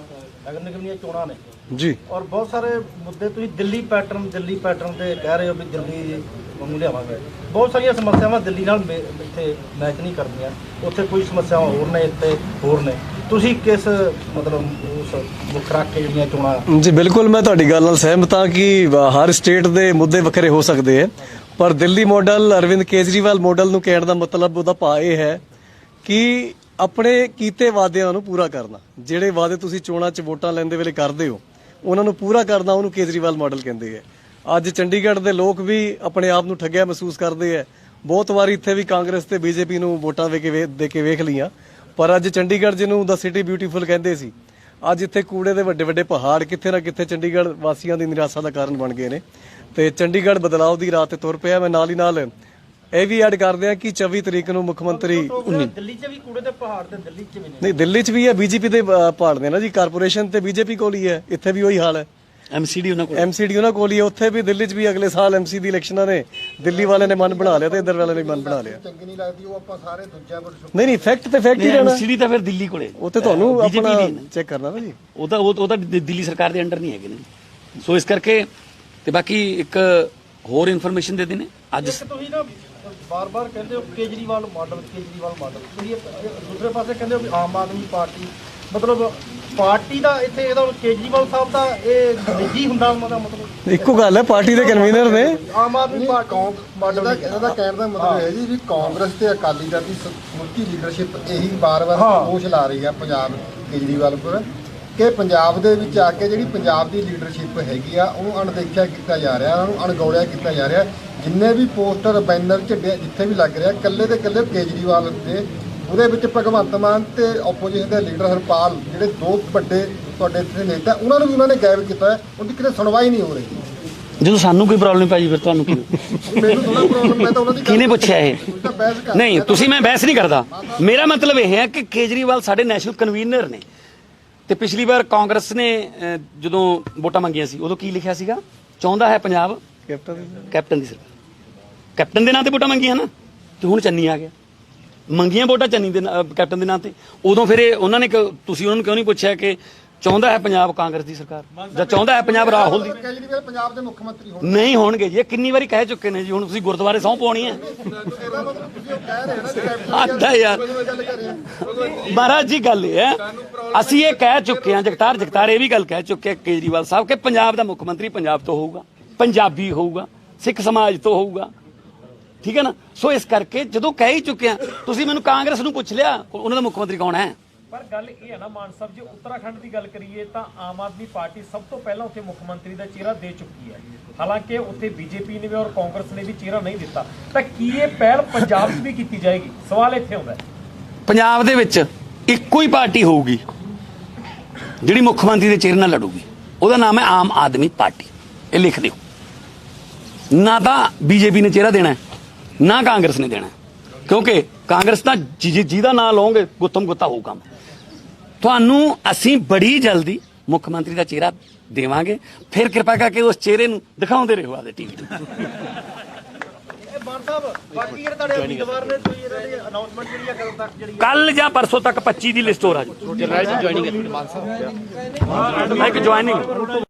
ਨਗਰ ਨਿਗਮ ਦੀਆਂ ਚੋਣਾਂ ਨੇ ਜੀ, ਔਰ ਬਹੁਤ ਸਾਰੇ ਮੁੱਦੇ ਤੁਸੀਂ ਦਿੱਲੀ ਪੈਟਰਨ ਤੇ ਕਹਿ ਰਹੇ ਹੋ ਵੀ ਦਿੱਲੀ ਵਾਂਗੂ ਲਿਆਵਾਂਗੇ। ਬਹੁਤ ਸਾਰੀਆਂ ਸਮੱਸਿਆਵਾਂ ਦਿੱਲੀ ਨਾਲ ਇੱਥੇ ਮੈਚ ਨਹੀਂ ਕਰਦੀਆਂ। ਉੱਥੇ ਕੋਈ ਸਮੱਸਿਆਵਾਂ ਹੋਰ ਨੇ, ਇੱਥੇ ਹੋਰ ਨੇ। ਤੁਸੀਂ ਕਿਸ ਮਤਲਬ ਉਸ ਮੁੱਖ ਰੱਖ ਕੇ ਜਿਹੜੀਆਂ ਚੋਣਾਂ? ਜੀ ਬਿਲਕੁਲ, ਮੈਂ ਤੁਹਾਡੀ ਗੱਲ ਨਾਲ ਸਹਿਮਤ ਹਾਂ ਕਿ ਹਰ ਸਟੇਟ ਦੇ ਮੁੱਦੇ ਵੱਖਰੇ ਹੋ ਸਕਦੇ ਹੈ, ਪਰ ਦਿੱਲੀ ਮਾਡਲ, ਅਰਵਿੰਦ ਕੇਜਰੀਵਾਲ ਮਾਡਲ ਨੂੰ ਕਹਿਣ ਦਾ ਮਤਲਬ ਉਹਦਾ ਭਾਵ ਇਹ ਹੈ ਕਿ ਆਪਣੇ ਕੀਤੇ ਵਾਅਦਿਆਂ ਨੂੰ ਪੂਰਾ ਕਰਨਾ। ਜਿਹੜੇ ਵਾਅਦੇ ਤੁਸੀਂ ਚੋਣਾਂ 'ਚ ਵੋਟਾਂ ਲੈਂਦੇ ਵੇਲੇ ਕਰਦੇ ਹੋ ਉਹਨਾਂ ਨੂੰ ਪੂਰਾ ਕਰਨਾ, ਉਹਨੂੰ ਕੇਜਰੀਵਾਲ ਮਾਡਲ ਕਹਿੰਦੇ ਹੈ। ਅੱਜ ਚੰਡੀਗੜ੍ਹ ਦੇ ਲੋਕ ਵੀ ਆਪਣੇ ਆਪ ਨੂੰ ਠੱਗਿਆ ਮਹਿਸੂਸ ਕਰਦੇ ਹੈ। ਬਹੁਤ ਵਾਰੀ ਇੱਥੇ ਵੀ ਕਾਂਗਰਸ ਤੇ ਬੀਜੇਪੀ ਨੂੰ ਵੋਟਾਂ ਦੇ ਕੇ ਵੇਖ ਲਈਆਂ, ਪਰ ਅੱਜ ਚੰਡੀਗੜ੍ਹ ਜਿਹਨੂੰ ਦਾ ਸਿਟੀ ਬਿਊਟੀਫੁਲ ਕਹਿੰਦੇ ਸੀ, ਅੱਜ ਇੱਥੇ ਕੂੜੇ ਦੇ ਵੱਡੇ ਵੱਡੇ ਪਹਾੜ ਕਿੱਥੇ ਨਾ ਕਿੱਥੇ ਚੰਡੀਗੜ੍ਹ ਵਾਸੀਆਂ ਦੀ ਨਿਰਾਸ਼ਾ ਦਾ ਕਾਰਨ ਬਣ ਗਏ ਨੇ। ਤੇ ਚੰਡੀਗੜ੍ਹ ਬਦਲਾਅ ਦੀ ਰਾਹ ਤੇ ਤੁਰ ਪਿਆ। ਮੈਂ ਨਾਲ ਹੀ ਨਾਲ ਇਹ ਵੀ ਐਡ ਕਰਦੇ ਆ ਕਿ 24 ਤਰੀਕ ਨੂੰ ਮੁੱਖ ਮੰਤਰੀ ਦਿੱਲੀ 'ਚ ਵੀ ਕੂੜੇ ਦੇ ਪਹਾੜ ਤੇ ਦਿੱਲੀ 'ਚ ਵੀ ਨਹੀਂ, ਦਿੱਲੀ 'ਚ ਵੀ ਹੈ, ਬੀਜੇਪੀ ਦੇ ਪਹਾੜ ਨੇ ਨਾ ਜੀ, ਕਾਰਪੋਰੇਸ਼ਨ ਤੇ ਬੀਜੇਪੀ ਕੋਲ ਹੀ ਹੈ। ਇੱਥੇ ਵੀ ਉਹੀ ਹਾਲ ਹੈ, ਐਮਸੀਡੀ ਉਹਨਾਂ ਕੋਲ ਐਮਸੀਡੀ ਉਹਨਾਂ ਕੋਲ ਹੀ ਹੈ। ਉੱਥੇ ਵੀ ਦਿੱਲੀ 'ਚ ਵੀ ਅਗਲੇ ਸਾਲ ਐਮਸੀ ਦੀ ਇਲੈਕਸ਼ਨਾਂ ਨੇ, ਦਿੱਲੀ ਵਾਲਿਆਂ ਨੇ ਮਨ ਬਣਾ ਲਿਆ ਤੇ ਇੱਧਰ ਵਾਲਿਆਂ ਨੇ ਮਨ ਬਣਾ ਲਿਆ। ਚੰਗੀ ਨਹੀਂ ਲੱਗਦੀ, ਉਹ ਆਪਾਂ ਸਾਰੇ ਦੂਜਿਆਂ ਕੋਲ ਨਹੀਂ ਫੈਕਟ ਤੇ ਫੈਕਟ ਹੀ ਰਹਿਣਾ। ਐਮਸੀਡੀ ਤਾਂ ਫਿਰ ਦਿੱਲੀ ਕੋਲੇ, ਉਹ ਤੇ ਤੁਹਾਨੂੰ BJP ਆਪਣਾ ਦੀ ਹੈ। ਚੈੱਕ ਕਰਨਾ ਨਾ ਜੀ। ਉਹ ਤਾਂ ਦਿੱਲੀ ਸਰਕਾਰ ਦੇ ਅੰਡਰ ਨਹੀਂ ਹੈਗੇ ਨੇ। ਸੋ ਇਸ ਕਰਕੇ ਤੇ ਬਾਕੀ ਇੱਕ ਹੋਰ ਇਨਫੋਰਮੇਸ਼ਨ ਦੇ ਦੇਣੇ ਅੱਜ ਤੁਸੀਂ ਨਾ ਬਾਰ-ਬਾਰ ਕਹਿੰਦੇ ਹੋ ਕੇਜਰੀਵਾਲ ਮਾਡਲ ਤੁਸੀਂ ਦੂਸਰੇ ਪਾਸੇ ਕਹਿੰਦੇ ਹੋ ਵੀ ਆਮ ਆਦਮੀ ਪਾਰਟੀ, ਮਤਲਬ ਪਾਰਟੀ ਦਾ ਇੱਥੇ ਇਹਦਾ ਕੇਜਰੀਵਾਲ ਸਾਹਿਬ ਦਾ ਇਹ ਨਿੱਜੀ ਹੁੰਦਾ ਉਹਦਾ ਮਤਲਬ ਇੱਕੋ ਗੱਲ ਹੈ, ਪਾਰਟੀ ਦੇ ਕਨਵੀਨਰ ਨੇ। ਆਮ ਆਦਮੀ ਪਾਰਟੀ ਮਾਡਲ ਇਹਦਾ ਕਹਿਣ ਦਾ ਮਤਲਬ ਹੈ ਜੀ ਵੀ ਕਾਂਗਰਸ ਤੇ ਅਕਾਲੀ ਦਲ ਦੀ ਸਮੁੱਚੀ ਲੀਡਰਸ਼ਿਪ ਇਹੀ ਵਾਰ-ਵਾਰ ਦੋਸ਼ ਲਾ ਰਹੀ ਹੈ ਪੰਜਾਬ ਕੇਜਰੀਵਾਲ ਪਰ ਕਿ ਪੰਜਾਬ ਦੇ ਵਿੱਚ ਆ ਕੇ ਜਿਹੜੀ ਪੰਜਾਬ ਦੀ ਲੀਡਰਸ਼ਿਪ ਹੈਗੀ ਆ ਉਹਨੂੰ ਅਣਦੇਖਿਆ ਕੀਤਾ ਜਾ ਰਿਹਾ, ਉਹਨੂੰ ਅਣਗੌਲਿਆ ਕੀਤਾ ਜਾ ਰਿਹਾ। ਜਿੰਨੇ ਵੀ ਪੋਸਟਰ ਬੈਨਰ ਝੰਡੇ ਜਿੱਥੇ ਵੀ ਲੱਗ ਰਿਹਾ, ਇਕੱਲੇ ਤੇ ਇਕੱਲੇ ਕੇਜਰੀਵਾਲ ਦੇ, ਉਹਦੇ ਵਿੱਚ ਭਗਵੰਤ ਮਾਨ ਤੇ ਆਪੋਜੀਸ਼ਨ ਦੇ ਲੀਡਰ ਹਰਪਾਲ, ਜਿਹੜੇ ਦੋ ਵੱਡੇ ਤੁਹਾਡੇ ਇੱਥੇ ਨੇਤਾ, ਉਹਨਾਂ ਨੂੰ ਵੀ ਉਹਨਾਂ ਨੇ ਗਾਇਬ ਕੀਤਾ ਹੈ। ਉਹਦੀ ਕਿਤੇ ਸੁਣਵਾਈ ਨਹੀਂ ਹੋ ਰਹੀ। ਜਦੋਂ ਸਾਨੂੰ ਕੋਈ ਪ੍ਰੋਬਲਮ ਪੈ ਜੀ ਫਿਰ ਤੁਹਾਨੂੰ ਕੀ ਮੈਨੂੰ ਥੋੜਾ ਪ੍ਰੋਬਲਮ, ਮੈਂ ਤਾਂ ਉਹਨਾਂ ਦੀ ਕਿਹਨੇ ਪੁੱਛਿਆ ਇਹ? ਤੁਸੀਂ ਤਾਂ ਬਹਿਸ ਕਰ ਨਹੀਂ, ਤੁਸੀਂ ਮੈਂ ਬਹਿਸ ਨਹੀਂ ਕਰਦਾ। ਮੇਰਾ ਮਤਲਬ ਇਹ ਹੈ ਕਿ ਕੇਜਰੀਵਾਲ ਸਾਡੇ ਨੈਸ਼ਨਲ ਕਨਵੀਨਰ ਨੇ ਤੇ ਪਿਛਲੀ ਵਾਰ ਕਾਂਗਰਸ ਨੇ ਜਦੋਂ ਵੋਟਾਂ ਮੰਗੀਆਂ ਸੀ ਉਦੋਂ ਕੀ ਲਿਖਿਆ ਸੀਗਾ? ਚਾਹੁੰਦਾ ਹੈ ਪੰਜਾਬ ਕੈਪਟਨ ਦੀ ਸਰਕਾਰ। ਕੈਪਟਨ ਦੇ ਨਾਂ ਤੇ ਵੋਟਾਂ ਮੰਗੀਆਂ ਨਾ, ਤੇ ਹੁਣ ਚੰਨੀ ਆ ਗਿਆ। ਮੰਗੀਆਂ ਵੋਟਾਂ ਚੰਨੀ ਦੇ ਕੈਪਟਨ ਦੇ ਨਾਂ ਤੇ। ਉਦੋਂ ਫਿਰ ਉਹਨਾਂ ਨੇ ਤੁਸੀਂ ਉਹਨਾਂ ਨੂੰ ਕਿਉਂ ਨਹੀਂ ਪੁੱਛਿਆ ਕਿ ਚਾਹੁੰਦਾ ਹੈ ਪੰਜਾਬ ਕਾਂਗਰਸ ਦੀ ਸਰਕਾਰ ਜਾਂ ਚਾਹੁੰਦਾ ਹੈ ਪੰਜਾਬ ਰਾਹੁਲ ਦੀ? ਕੇਜਰੀਵਾਲ ਪੰਜਾਬ ਦੇ ਮੁੱਖ ਮੰਤਰੀ ਹੋਣ ਨਹੀਂ ਹੋਣਗੇ ਜੀ, ਇਹ ਕਿੰਨੀ ਵਾਰੀ ਕਹਿ ਚੁੱਕੇ ਨੇ ਜੀ। ਹੁਣ ਤੁਸੀਂ ਗੁਰਦੁਆਰੇ ਸਹੁੰ ਪਾਉਣੀ ਹੈ। ਆਂਦਾ ਯਾਰ ਮਹਾਰਾਜ ਜੀ, ਗੱਲ ਇਹ ਹੈ ਅਸੀਂ ਇਹ ਕਹਿ ਚੁੱਕੇ ਹਾਂ, ਜਗਤਾਰ ਇਹ ਵੀ ਗੱਲ ਕਹਿ ਚੁੱਕੇ ਕੇਜਰੀਵਾਲ ਸਾਹਿਬ ਕਿ ਪੰਜਾਬ ਦਾ ਮੁੱਖ ਮੰਤਰੀ ਪੰਜਾਬ ਤੋਂ ਹੋਊਗਾ, ਪੰਜਾਬੀ ਹੋਊਗਾ, ਸਿੱਖ ਸਮਾਜ ਤੋਂ ਹੋਊਗਾ, ਠੀਕ ਹੈ ਨਾ। ਸੋ ਇਸ ਕਰਕੇ ਜਦੋਂ ਕਹਿ ਹੀ ਚੁੱਕੇ ਆ, ਤੁਸੀਂ ਮੈਨੂੰ ਕਾਂਗਰਸ ਨੂੰ ਪੁੱਛ ਲਿਆ ਉਹਨਾਂ ਦਾ ਮੁੱਖ ਮੰਤਰੀ ਕੌਣ ਹੈ? ਪਰ ਗੱਲ ਇਹ ਹੈ ਨਾ ਮਾਨ ਸਾਹਿਬ, ਜੇ ਉੱਤਰਾਖੰਡ ਦੀ ਗੱਲ ਕਰੀਏ ਤਾਂ ਆਮ ਆਦਮੀ ਪਾਰਟੀ ਸਭ ਤੋਂ ਪਹਿਲਾਂ ਉੱਥੇ ਮੁੱਖ ਮੰਤਰੀ ਦਾ ਚਿਹਰਾ ਦੇ ਚੁੱਕੀ ਹੈ। ਹਾਲਾਂਕਿ ਉੱਥੇ ਬੀਜੇਪੀ ਨੇ ਵੀ ਔਰ ਕਾਂਗਰਸ ਨੇ ਵੀ ਚਿਹਰਾ ਨਹੀਂ ਦਿੱਤਾ, ਤਾਂ ਕੀ ਇਹ ਪਹਿਲ ਪੰਜਾਬ 'ਚ ਵੀ ਕੀਤੀ ਜਾਏਗੀ? ਸਵਾਲ ਇੱਥੇ ਆਉਂਦਾ ਹੈ। ਪੰਜਾਬ ਦੇ ਵਿੱਚ ਇੱਕੋ ਹੀ ਪਾਰਟੀ ਹੋਊਗੀ ਜਿਹੜੀ ਮੁੱਖ ਮੰਤਰੀ ਦੇ ਚਿਹਰੇ ਨਾਲ ਲੜੂਗੀ, ਉਹਦਾ ਨਾਮ ਹੈ ਆਮ ਆਦਮੀ ਪਾਰਟੀ। ਇਹ ਲਿਖ ਦਿਓ। ਨਾ ਤਾਂ ਬੀਜੇਪੀ ਨੇ ਚਿਹਰਾ ਦੇਣਾ ਨਾ ਕਾਂਗਰਸ ਨੇ ਦੇਣਾ, ਕਿਉਂਕਿ ਕਾਂਗਰਸ ਤਾਂ ਜਿਹਦਾ ਨਾਂ ਲਓਗੇ ਗੁੱਤਮ ਗੁੱਤਾ ਹੋਊਗਾ। ਤੁਹਾਨੂੰ ਅਸੀਂ ਬੜੀ ਜਲਦੀ ਮੁੱਖ ਮੰਤਰੀ ਦਾ ਚਿਹਰਾ ਦੇਵਾਂਗੇ, ਫਿਰ ਕਿਰਪਾ ਕਰਕੇ ਉਸ ਚਿਹਰੇ ਨੂੰ ਦਿਖਾਉਂਦੇ ਰਹੋ ਆਦੇ ਟੀਵੀ ਤੇ। ਬਾਣ ਸਾਹਿਬ ਬਾਕੀ ਜਿਹੜੇ ਤੁਹਾਡੇ ਉਮੀਦਵਾਰ ਨੇ, ਤੁਸੀਂ ਇਹਨਾਂ ਦੀ ਅਨਾਉਂਸਮੈਂਟ ਜਿਹੜੀ ਆ ਕਦੋਂ ਤੱਕ ਜਿਹੜੀ ਕੱਲ ਜਾਂ ਪਰਸੋਂ ਤੱਕ 25 ਦੀ ਲਿਸਟ ਹੋ ਰਹੀ। ਜੁਆਇਨਿੰਗ